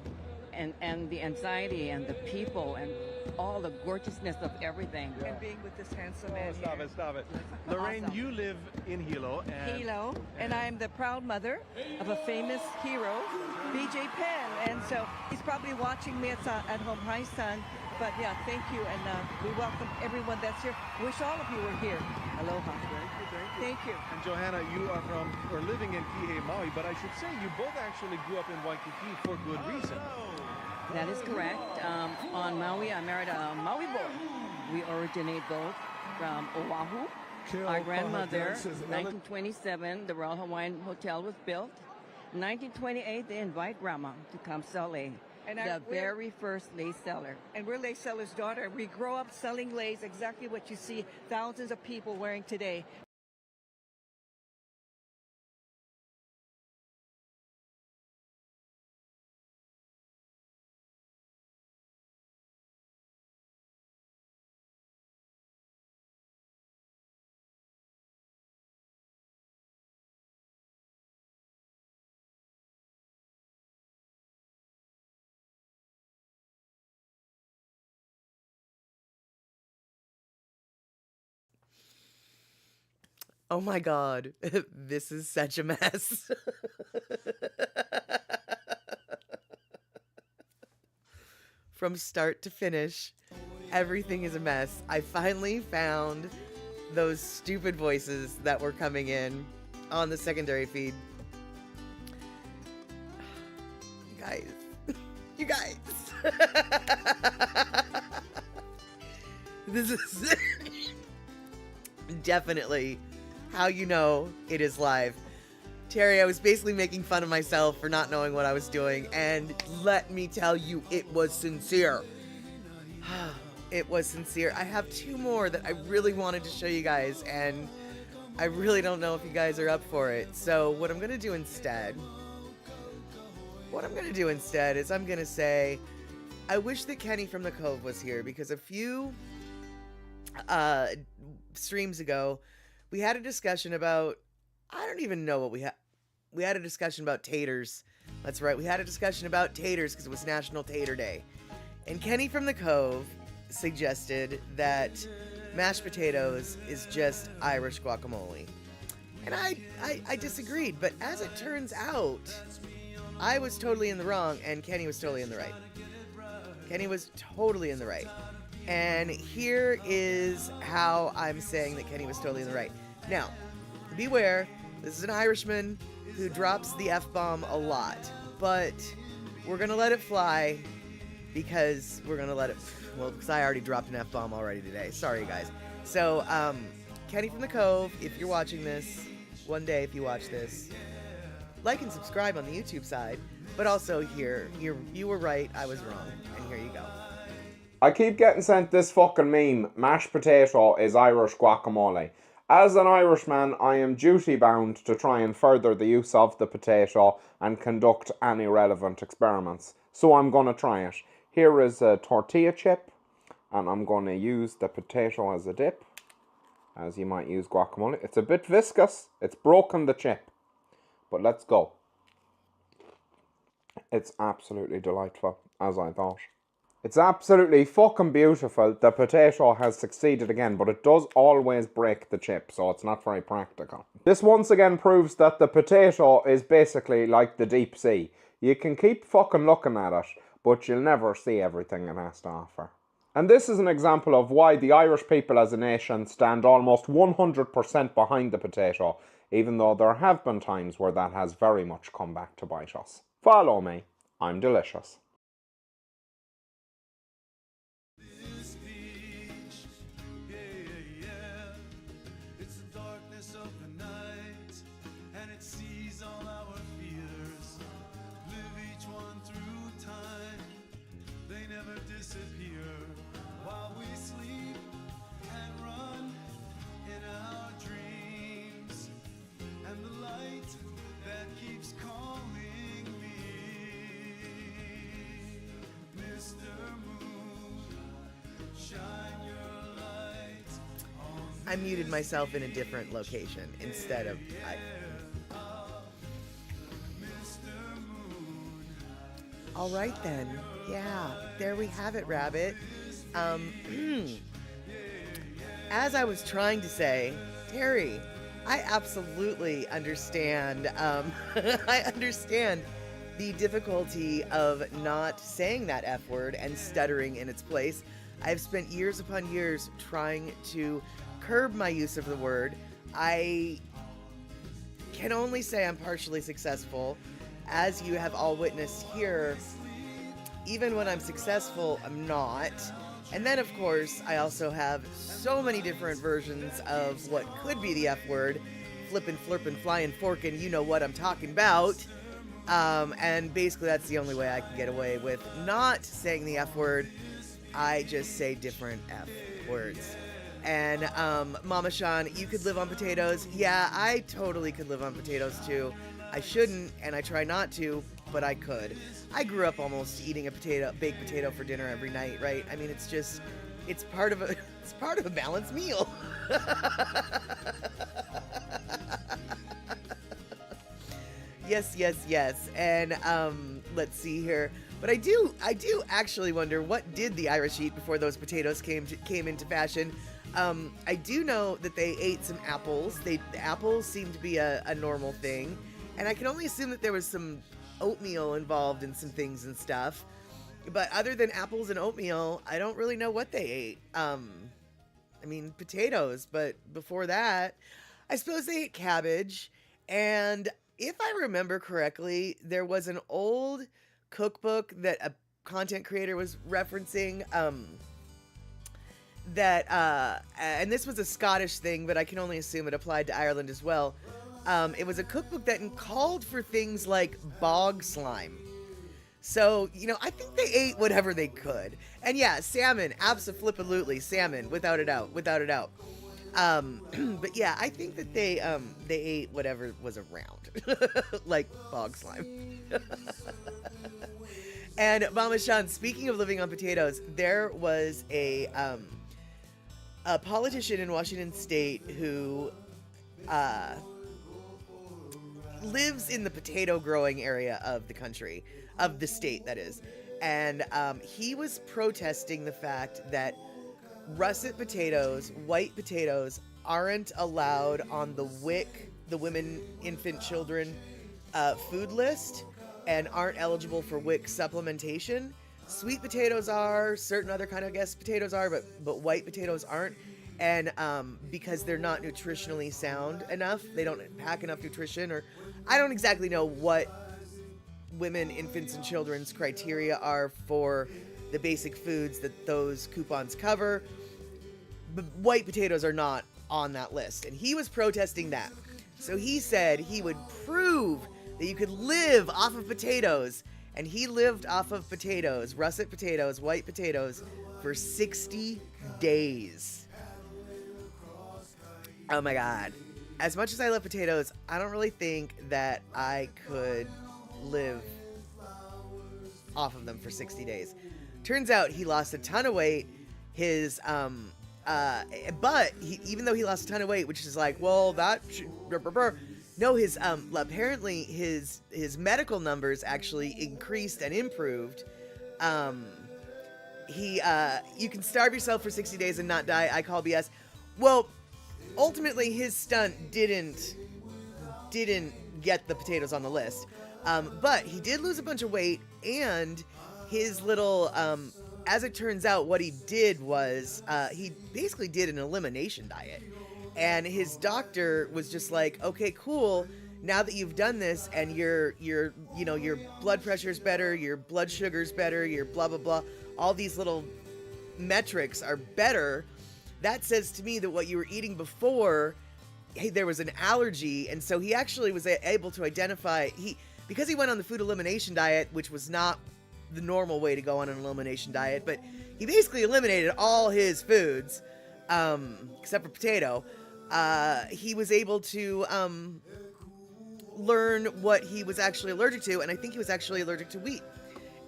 and the anxiety and the people and all the gorgeousness of everything. Yeah. And being with this handsome man here. Stop it. Lorraine, Awesome. you live in Hilo. Hilo, and I am the proud mother of a famous hero, BJ Penn. And so he's probably watching me at home. Hi, son. But yeah, thank you. And we welcome everyone that's here. Wish all of you were here. Aloha. Thank you. And Johanna, you are from, or living in Kihei, Maui, but I should say you both actually grew up in Waikiki for good reason. That is correct. On Maui, I married a Maui boy. We originate both from Oahu. Our grandmother, 1927, the Royal Hawaiian Hotel was built. 1928, they invite Grandma to come sell lace. And the very first lace seller. And we're lace seller's daughter. We grow up selling lace, exactly what you see thousands of people wearing today. Oh my God, this is such a mess. From start to finish, everything is a mess. I finally found those stupid voices that were coming in on the secondary feed. You guys. This is definitely how you know it is live. Terry, I was basically making fun of myself for not knowing what I was doing, and let me tell you, it was sincere. It was sincere. I have two more that I really wanted to show you guys, and I really don't know if you guys are up for it. So what I'm going to do instead is I'm going to say, I wish that Kenny from the Cove was here, because a few streams ago, we had a discussion about, I don't even know what we had. We had a discussion about taters. That's right. We had a discussion about taters because it was National Tater Day. And Kenny from the Cove suggested that mashed potatoes is just Irish guacamole. And I disagreed. But as it turns out, I was totally in the wrong and Kenny was totally in the right. Kenny was totally in the right. And here is how I'm saying that Kenny was totally in the right. Now, beware, this is an Irishman who drops the F-bomb a lot, but we're going to let it fly because we're going to let it, well, because I already dropped an F-bomb already today. Sorry, guys. So, Kenny from the Cove, if you're watching this, one day if you watch this, like and subscribe on the YouTube side, but also here, you were right, I was wrong, and here you go. I keep getting sent this fucking meme, mashed potato is Irish guacamole. As an Irishman, I am duty-bound to try and further the use of the potato and conduct any relevant experiments. So I'm going to try it. Here is a tortilla chip, and I'm going to use the potato as a dip, as you might use guacamole. It's a bit viscous, it's broken the chip, but let's go. It's absolutely delightful, as I thought. It's absolutely fucking beautiful. The potato has succeeded again, but it does always break the chip, so it's not very practical. This once again proves that the potato is basically like the deep sea. You can keep fucking looking at it, but you'll never see everything it has to offer. And this is an example of why the Irish people as a nation stand almost 100% behind the potato, even though there have been times where that has very much come back to bite us. Follow me, I'm delicious. It's the darkness of the night, and it sees all our fears. Live each one through time, they never disappear. While we sleep and run in our dreams, and the light that keeps calling me, Mr. Moon, shine your light. I muted myself in a different location instead of... All right then. Yeah, there we have it, Rabbit. As I was trying to say, Terry, I absolutely understand. I understand the difficulty of not saying that F word and stuttering in its place. I've spent years upon years trying to curb my use of the word. I can only say I'm partially successful. As you have all witnessed here, even when I'm successful, I'm not. And then, of course, I also have so many different versions of what could be the F word. Flippin', flirpin', flying, forkin', you know what I'm talking about. And basically that's the only way I can get away with not saying the F word. I just say different F words. And Mama Sean, you could live on potatoes. Yeah, I totally could live on potatoes too. I shouldn't, and I try not to, but I could. I grew up almost eating a baked potato for dinner every night, right? I mean, it's part of a balanced meal. Yes. And let's see here. But I do actually wonder, what did the Irish eat before those potatoes came into fashion? I do know that they ate some apples. The apples seem to be a normal thing. And I can only assume that there was some oatmeal involved in some things and stuff. But other than apples and oatmeal, I don't really know what they ate. I mean, potatoes. But before that, I suppose they ate cabbage. And if I remember correctly, there was an old cookbook that a content creator was referencing, and this was a Scottish thing, but I can only assume it applied to Ireland as well. It was a cookbook that called for things like bog slime. So, I think they ate whatever they could. And yeah, salmon, abso-flippalutely, salmon, without a doubt. But yeah, I think that they ate whatever was around, like bog slime. And Mama Sean, speaking of living on potatoes, there was a politician in Washington State who lives in the potato growing area of the country, of the state, that is. And he was protesting the fact that russet potatoes, white potatoes, aren't allowed on the WIC, the Women, Infant, Children food list, and aren't eligible for WIC supplementation. Sweet potatoes are, certain other kind of potatoes are, but white potatoes aren't. And because they're not nutritionally sound enough, they don't pack enough nutrition, or I don't exactly know what women, infants, and children's criteria are for the basic foods that those coupons cover. But white potatoes are not on that list, and he was protesting that. So he said he would prove that you could live off of potatoes, and he lived off of potatoes, russet potatoes, white potatoes, for 60 days. Oh my God. As much as I love potatoes, I don't really think that I could live off of them for 60 days. Turns out he lost a ton of weight. His, but even though he lost a ton of weight, which is like, well, that should, no, his, apparently his medical numbers actually increased and improved. You can starve yourself for 60 days and not die. I call BS. Well, ultimately his stunt didn't get the potatoes on the list. But he did lose a bunch of weight, and his little as it turns out, what he did was he basically did an elimination diet. And his doctor was just like, okay, cool. Now that you've done this and your blood pressure's better, your blood sugar's better, your blah, blah, blah, all these little metrics are better. That says to me that what you were eating before, hey, there was an allergy. And so he actually was able to identify, because he went on the food elimination diet, which was not the normal way to go on an elimination diet, but he basically eliminated all his foods, except for potato. He was able to learn what he was actually allergic to, and I think he was actually allergic to wheat,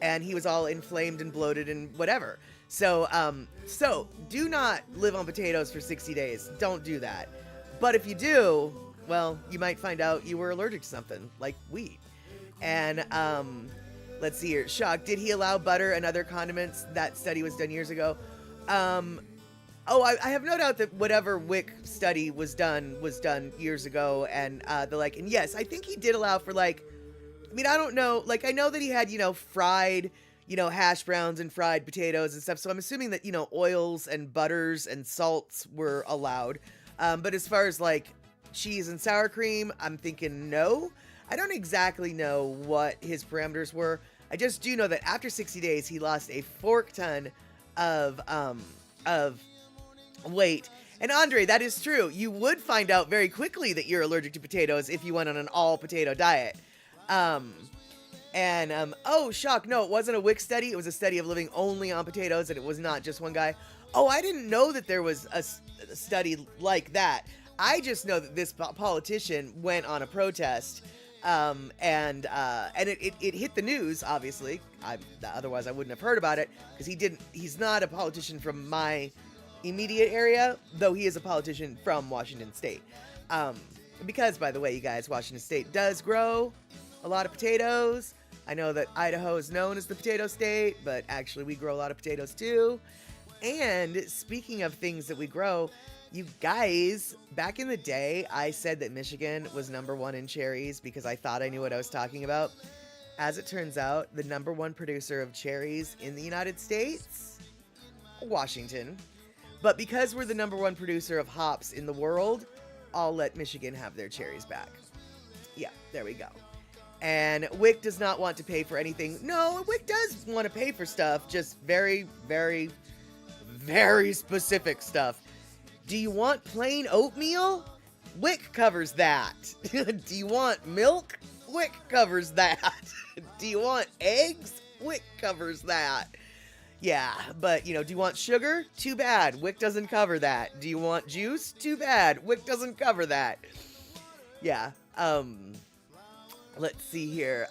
and he was all inflamed and bloated and whatever. So do not live on potatoes for 60 days. Don't do that. But if you do, well, you might find out you were allergic to something like wheat. And let's see here. Shock, did he allow butter and other condiments? That study was done years ago. I have no doubt that whatever WIC study was done years ago. And and yes, I think he did allow for I don't know. I know that he had, fried, hash browns and fried potatoes and stuff. So I'm assuming that, oils and butters and salts were allowed. But as far as cheese and sour cream, I'm thinking no. I don't exactly know what his parameters were. I just do know that after 60 days, he lost a fork ton of weight. And Andre, that is true. You would find out very quickly that you're allergic to potatoes if you went on an all potato diet. Shock. No, it wasn't a WIC study. It was a study of living only on potatoes, and it was not just one guy. Oh, I didn't know that there was a study like that. I just know that this politician went on a protest, and it hit the news, obviously. Otherwise I wouldn't have heard about it, because he's not a politician from my immediate area, though he is a politician from Washington State. Because, by the way, you guys, Washington State does grow a lot of potatoes. I know that Idaho is known as the potato state, but actually we grow a lot of potatoes too. And speaking of things that we grow, you guys, back in the day, I said that Michigan was #1 in cherries because I thought I knew what I was talking about. As it turns out, the #1 producer of cherries in the United States, Washington. But because we're the #1 producer of hops in the world, I'll let Michigan have their cherries back. Yeah, there we go. And WIC does not want to pay for anything. No, WIC does want to pay for stuff, just very, very, very specific stuff. Do you want plain oatmeal? WIC covers that. Do you want milk? WIC covers that. Do you want eggs? WIC covers that. Yeah, but, do you want sugar? Too bad. WIC doesn't cover that. Do you want juice? Too bad. WIC doesn't cover that. Yeah, let's see here.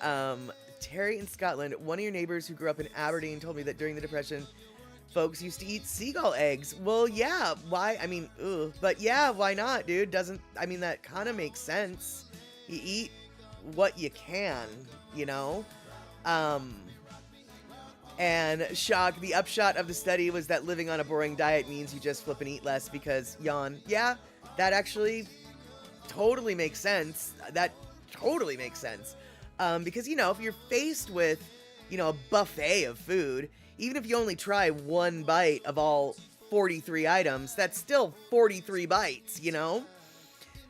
Terry in Scotland, one of your neighbors who grew up in Aberdeen told me that during the Depression, folks used to eat seagull eggs. Well, yeah, why? I mean, ugh. But yeah, why not, dude? That kind of makes sense. You eat what you can, And shock, the upshot of the study was that living on a boring diet means you just flip and eat less because yawn. Yeah, that actually totally makes sense. That totally makes sense. Because, if you're faced with, a buffet of food, even if you only try one bite of all 43 items, that's still 43 bites,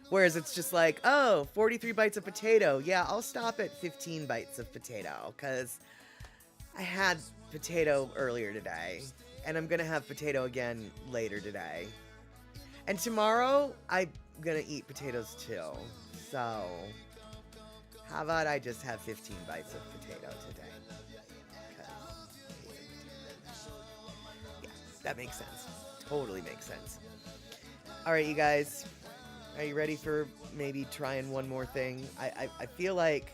Whereas it's just 43 bites of potato. Yeah, I'll stop at 15 bites of potato because I had potato earlier today, and I'm going to have potato again later today. And tomorrow, I'm going to eat potatoes too. So, how about I just have 15 bites of potato today? Yeah, that makes sense. Totally makes sense. All right, you guys. Are you ready for maybe trying one more thing? I feel like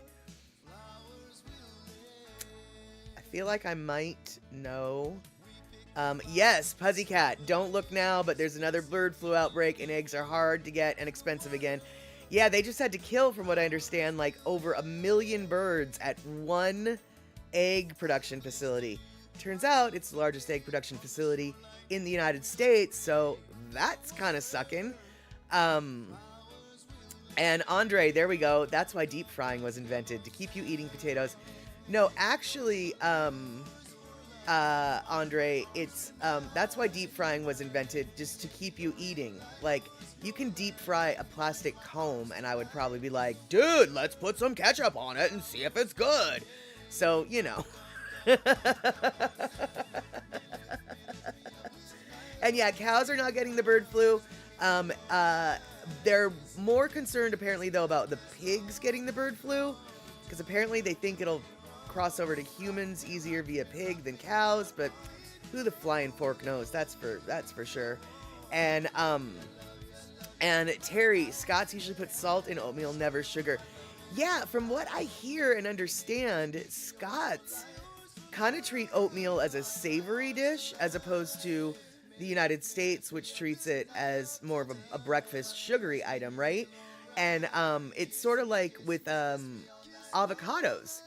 I might know. Yes, Puzzycat, don't look now, but there's another bird flu outbreak and eggs are hard to get and expensive again. Yeah, they just had to kill, from what I understand, over 1 million birds at one egg production facility. Turns out it's the largest egg production facility in the United States, so that's kind of sucking. And Andre, there we go. That's why deep frying was invented, to keep you eating potatoes. No, actually, Andre, it's that's why deep frying was invented, just to keep you eating. Like, you can deep fry a plastic comb, and I would probably be like, dude, let's put some ketchup on it and see if it's good. So, you know. And yeah, cows are not getting the bird flu. They're more concerned, apparently, though, about the pigs getting the bird flu, because apparently they think it'll cross over to humans easier via pig than cows, but who the flying fork knows? That's for sure. And Terry, Scots usually put salt in oatmeal, never sugar. Yeah, from what I hear and understand, Scots kind of treat oatmeal as a savory dish as opposed to the United States, which treats it as more of a breakfast sugary item, right? And it's sort of like with avocados.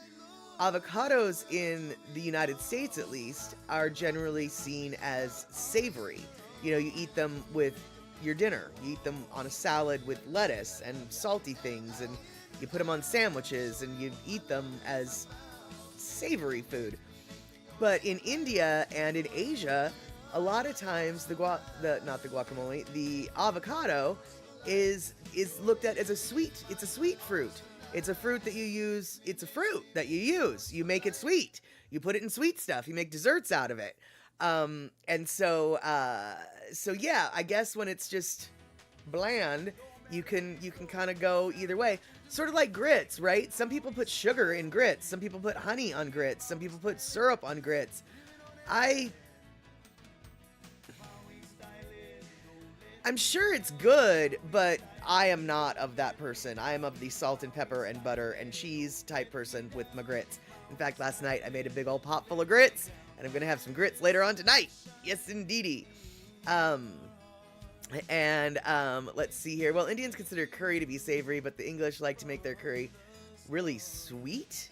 Avocados in the United States, at least, are generally seen as savory. You know, you eat them with your dinner. You eat them on a salad with lettuce and salty things, and you put them on sandwiches, and you eat them as savory food. But in India and in Asia, a lot of times the avocado is looked at as a sweet. It's a sweet fruit. It's a fruit that you use. It's a fruit that you use. You make it sweet. You put it in sweet stuff. You make desserts out of it. And so yeah, I guess when it's just bland, you can kind of go either way. Sort of like grits, right? Some people put sugar in grits. Some people put honey on grits. Some people put syrup on grits. I'm sure it's good, but I am not of that person. I am of the salt and pepper and butter and cheese type person with my grits. In fact, last night I made a big old pot full of grits, and I'm going to have some grits later on tonight. Yes, indeedy. Let's see here. Well, Indians consider curry to be savory, but the English like to make their curry really sweet.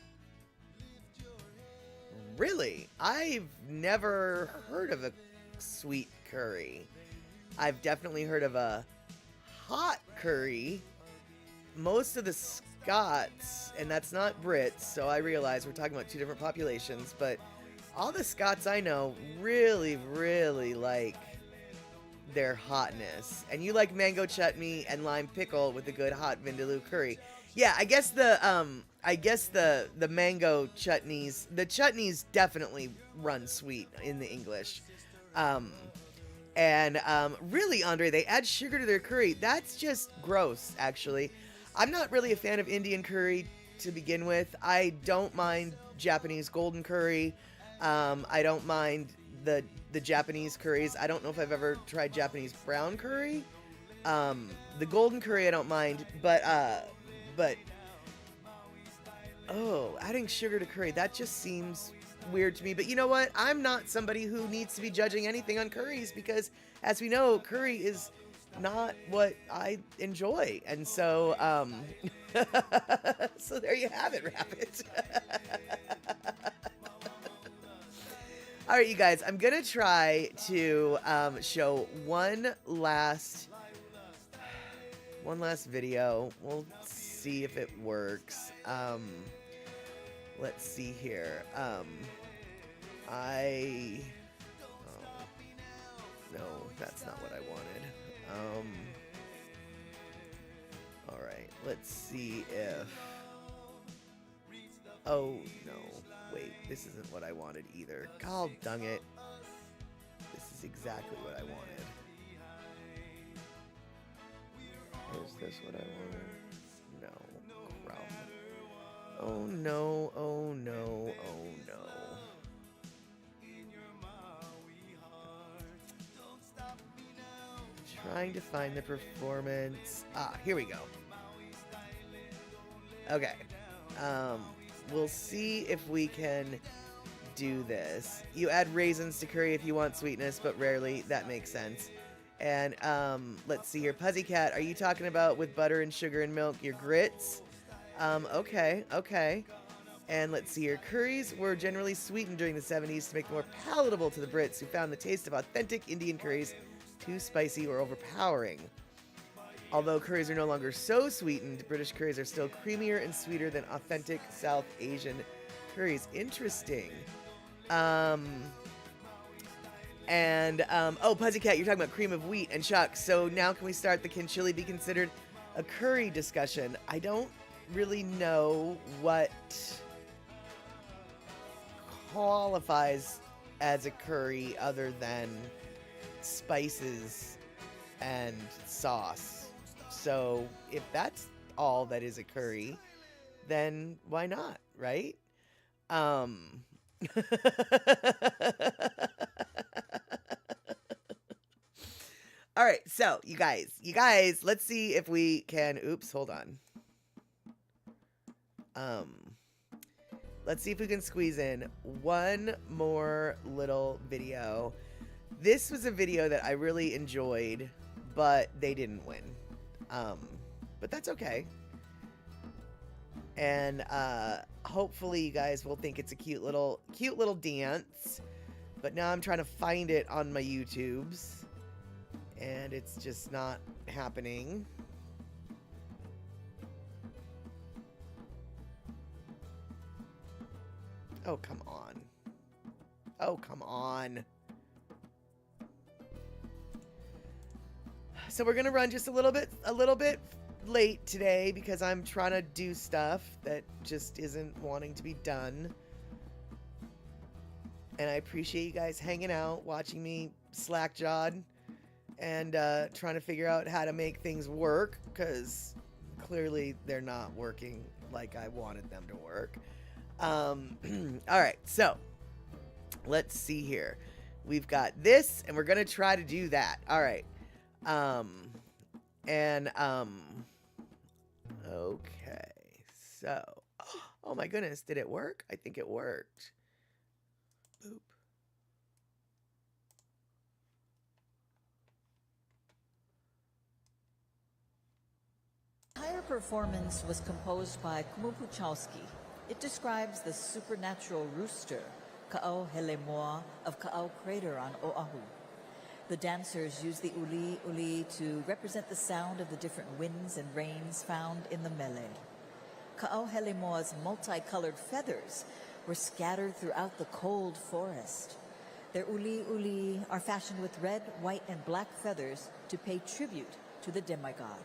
Really? I've never heard of a sweet curry. I've definitely heard of a hot curry. Most of the Scots, and that's not Brits, so I realize we're talking about two different populations, but all the Scots I know really, really like their hotness. And you like mango chutney and lime pickle with a good hot vindaloo curry. Yeah, I guess the mango chutneys, the chutneys definitely run sweet in the English. Really, Andre, they add sugar to their curry. That's just gross, actually. I'm not really a fan of Indian curry to begin with. I don't mind Japanese golden curry. I don't mind the Japanese curries. I don't know if I've ever tried Japanese brown curry. The golden curry I don't mind, but adding sugar to curry, that just seems weird to me. But you know what? I'm not somebody who needs to be judging anything on curries, because as we know, curry is not what I enjoy. And so so there you have it, Rabbit. All right, you guys, I'm gonna try to show one last video. We'll see if it works. Let's see here. No, that's not what I wanted. All right, let's see if. Oh no, wait, this isn't what I wanted either. God dang it. This is exactly what I wanted. Is this what I wanted? No, crumb. Oh no, oh no, oh no. Trying to find the performance. Ah, here we go. Okay. We'll see if we can do this. You add raisins to curry if you want sweetness, but rarely. That makes sense. And let's see here. Pussycat, are you talking about with butter and sugar and milk, your grits? Okay. And let's see here. Curries were generally sweetened during the 70s to make them more palatable to the Brits, who found the taste of authentic Indian curries too spicy or overpowering. Although curries are no longer so sweetened, British curries are still creamier and sweeter than authentic South Asian curries. Interesting. Oh, Puzzycat, you're talking about cream of wheat and shucks. So now can we start the can chili be considered a curry discussion? I don't really know what qualifies as a curry other than spices and sauce. So if that's all that is a curry, then why not, right? All right, so you guys, let's see if we can, oops, hold on. Let's see if we can squeeze in one more little video. This was a video that I really enjoyed, but they didn't win. But that's okay. And hopefully you guys will think it's a cute little dance. But now I'm trying to find it on my YouTubes, and it's just not happening. Oh, come on. Oh, come on. So we're going to run just a little bit late today because I'm trying to do stuff that just isn't wanting to be done. And I appreciate you guys hanging out, watching me slack-jawed, and trying to figure out how to make things work, because clearly they're not working like I wanted them to work. All right, so let's see here. We've got this, and we're going to try to do that. All right. Okay, so, oh my goodness, did it work? I think it worked. Boop. The entire performance was composed by Kumupuchowski. It describes the supernatural rooster, Ka'au Hele of Ka'au Crater on Oahu. The dancers use the uli uli to represent the sound of the different winds and rains found in the mele. Ka'au Hele multicolored feathers were scattered throughout the cold forest. Their uli uli are fashioned with red, white, and black feathers to pay tribute to the demigod.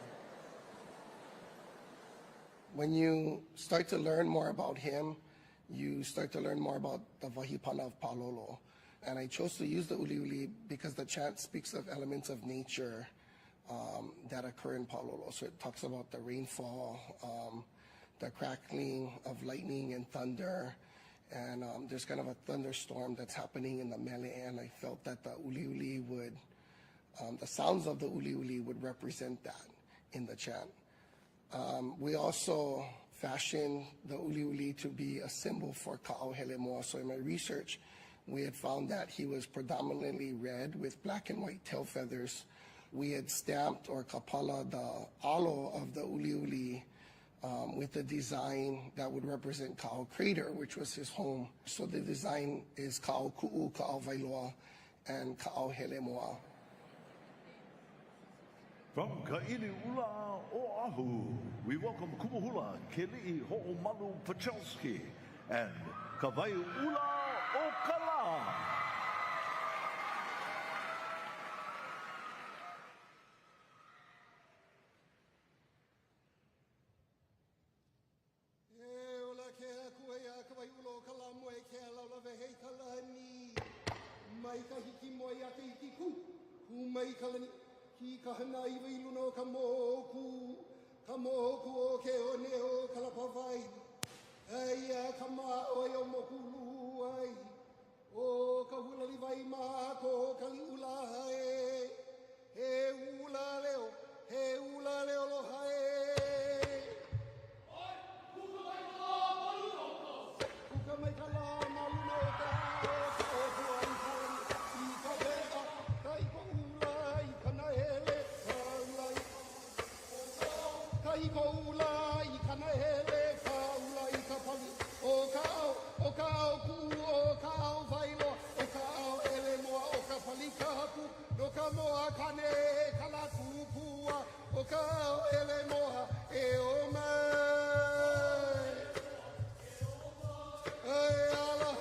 When you start to learn more about him, you start to learn more about the Vahipana of Palolo. And I chose to use the uli uli because the chant speaks of elements of nature that occur in Palolo. So it talks about the rainfall, the crackling of lightning and thunder, and there's kind of a thunderstorm that's happening in the mele, and I felt that the uli uli would, the sounds of the uli uli would represent that in the chant. We also fashioned the uli uli to be a symbol for Ka'au Hele Moa. So in my research, we had found that he was predominantly red with black and white tail feathers. We had stamped or kapala the alo of the uli uli with a design that would represent Ka'au Crater, which was his home. So the design is Ka'au Ku'u, Ka'au Vailoa, and Ka'au Hele Moa. From Ka'ili Ula, Oahu, we welcome Kumuhula, Keli'i Ho'omanu Pachelski, and Kawai Ula Okala. Ki kahana I Luno kamoku o ke o neo kalapavai. Ai kama o yo mokulu ai. O kahula livai ma ko kali ula hae. He ula leo lo hae. Kuka mai kala maluno ka. Kaula I kana hele kaula I kapali o kau ku o kau vailo o kau ele moa o kapali kapu no kamoa kane kala kupua o kau ele moa e o mai e ala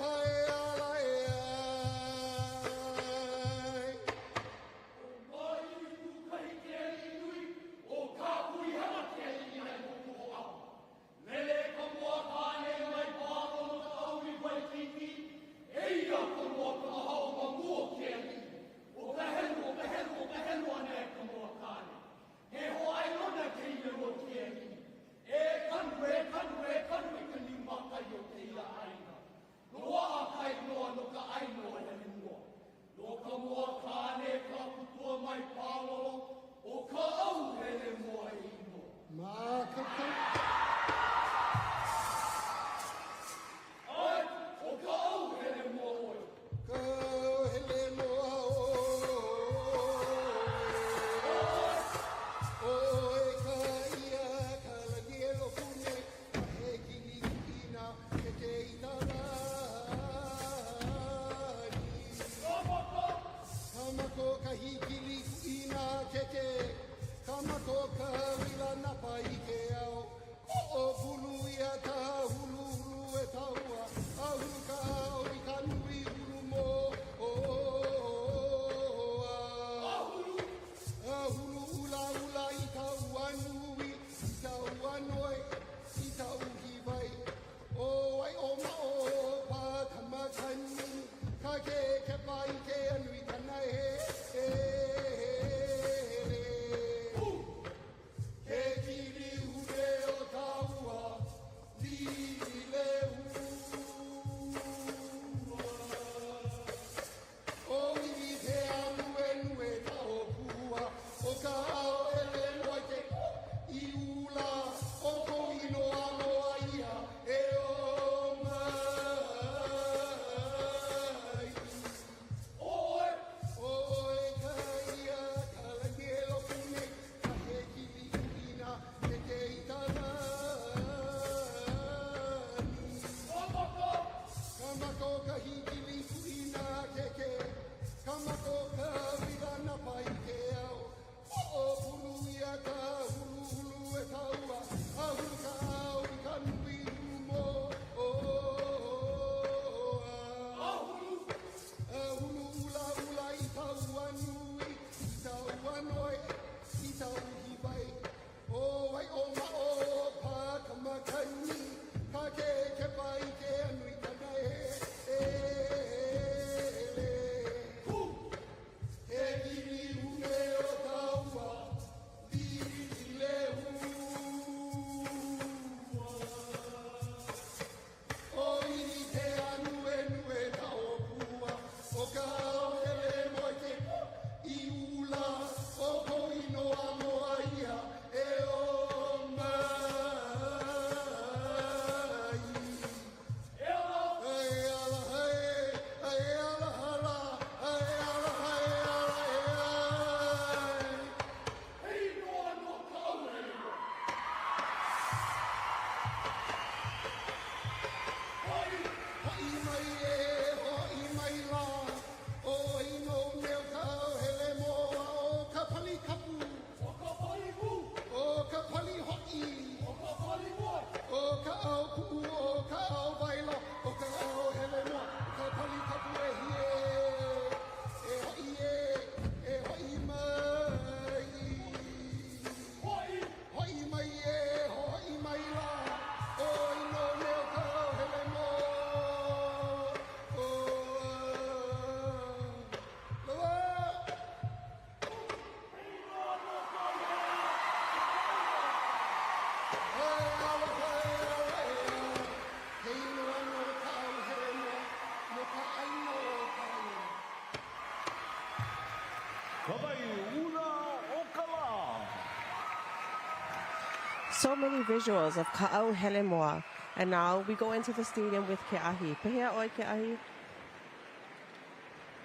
So many visuals of Ka'au Hele Moa. And now we go into the stadium with Ke'ahi. Pehea oi Ke'ahi.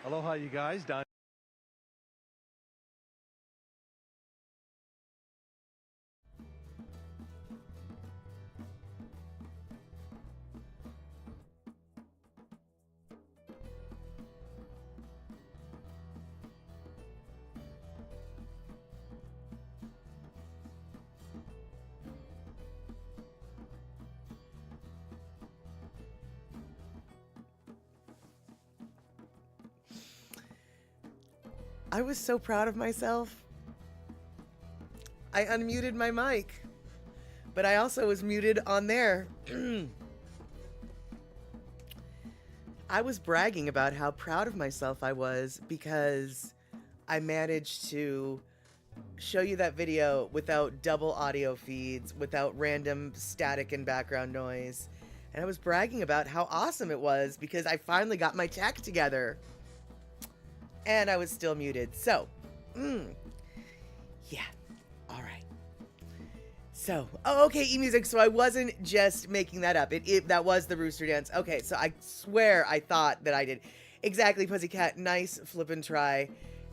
Aloha, you guys. Down. I was so proud of myself. I unmuted my mic, but I also was muted on there. I was bragging about how proud of myself I was because I managed to show you that video without double audio feeds, without random static and background noise. And I was bragging about how awesome it was because I finally got my tech together. And I was still muted. So, Yeah. All right. So, oh, okay, E-Music. So I wasn't just making that up. That was the rooster dance. Okay, so I swear I thought that I did. Exactly, Pussycat. Nice flippin' try.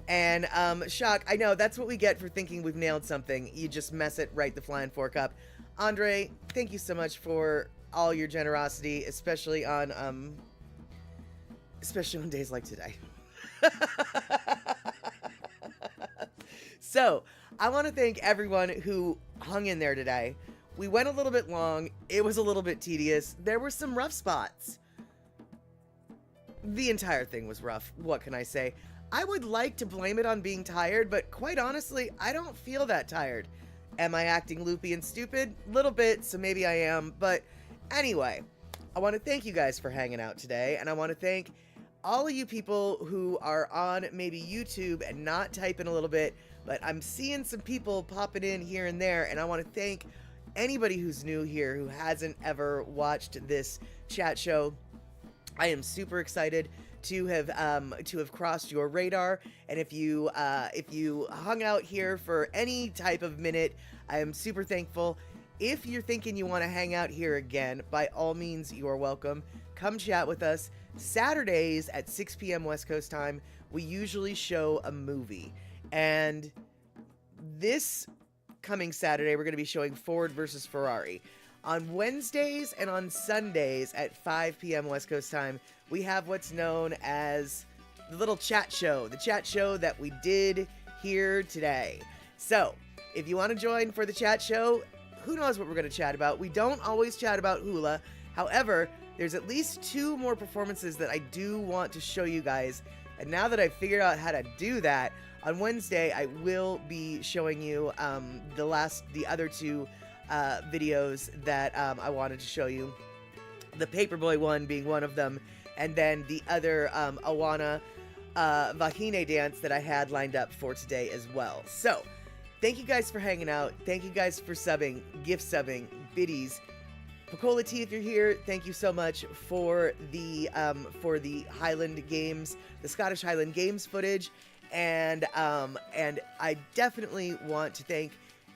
And, Shock, I know, that's what we get for thinking we've nailed something. You just mess it right the flying fork up. Andre, thank you so much for all your generosity, especially on days like today. So, I want to thank everyone who hung in there today. We went a little bit long. It was a little bit tedious. There were some rough spots. The entire thing was rough. What can I say? I would like to blame it on being tired, but quite honestly, I don't feel that tired. Am I acting loopy and stupid? Little bit, so maybe I am. But anyway, I want to thank you guys for hanging out today, and I want to thank all of you people who are on maybe YouTube and not typing a little bit, but I'm seeing some people popping in here and there, and I want to thank anybody who's new here who hasn't ever watched this chat show. I am super excited to have crossed your radar, and if you hung out here for any type of minute, I am super thankful. If you're thinking you want to hang out here again, by all means, you are welcome. Come chat with us. Saturdays at 6 p.m. West Coast time, we usually show a movie, and this coming Saturday, we're going to be showing Ford versus Ferrari. On Wednesdays and on Sundays at 5 p.m. West Coast time, we have what's known as the little chat show, the chat show that we did here today. So, if you want to join for the chat show, who knows what we're going to chat about? We don't always chat about hula. However, there's at least 2 more performances that I do want to show you guys. And now that I've figured out how to do that, on Wednesday, I will be showing you the other 2 videos that I wanted to show you. The Paperboy one being one of them, and then the other auana hele dance that I had lined up for today as well. So, thank you guys for hanging out. Thank you guys for subbing, gift subbing, biddies. Pacola T, if you're here, thank you so much for the Highland Games, the Scottish Highland Games footage, and I definitely want to thank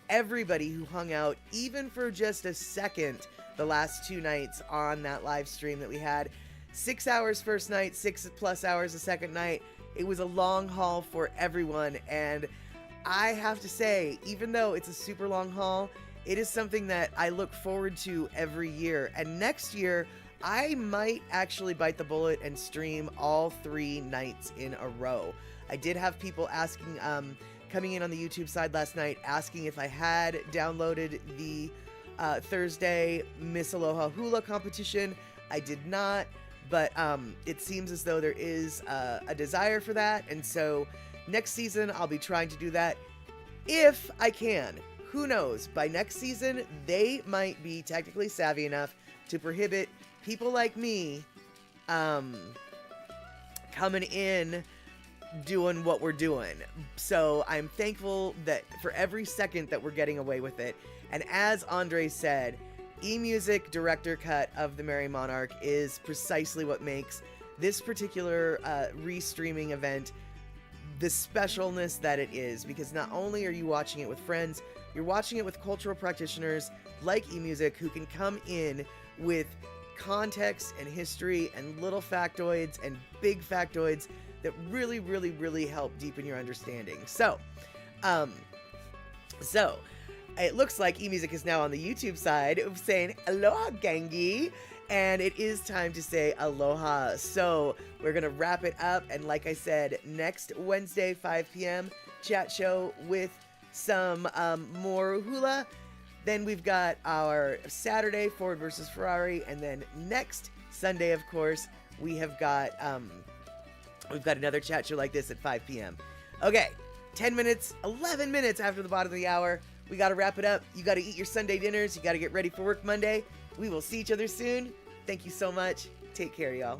everybody who hung out, even for just a second, the last 2 nights on that live stream that we had. 6 hours first night, 6+ hours the second night. It was a long haul for everyone, and I have to say, even though it's a super long haul, it is something that I look forward to every year. And next year, I might actually bite the bullet and stream all 3 nights in a row. I did have people asking, coming in on the YouTube side last night, asking if I had downloaded the Thursday Miss Aloha Hula competition. I did not, but it seems as though there is a desire for that, and so next season I'll be trying to do that if I can. Who knows? By next season, they might be technically savvy enough to prohibit people like me coming in doing what we're doing. So I'm thankful that for every second that we're getting away with it. And as Andre said, E-Music director cut of the Merrie Monarch is precisely what makes this particular restreaming event the specialness that it is, because not only are you watching it with friends, you're watching it with cultural practitioners like E-Music who can come in with context and history and little factoids and big factoids that really, really, really help deepen your understanding. So it looks like E-Music is now on the YouTube side of saying aloha gangi, and it is time to say aloha. So we're gonna wrap it up, and like I said, next Wednesday 5 p.m. chat show with some more hula. Then we've got our Saturday Ford versus Ferrari, and then next Sunday, of course, we have got another chat show like this at 5 p.m. Okay, 10 minutes, 11 minutes after the bottom of the hour. We got to wrap it up. You got to eat your Sunday dinners. You got to get ready for work Monday. We will see each other soon. Thank you so much. Take care, y'all.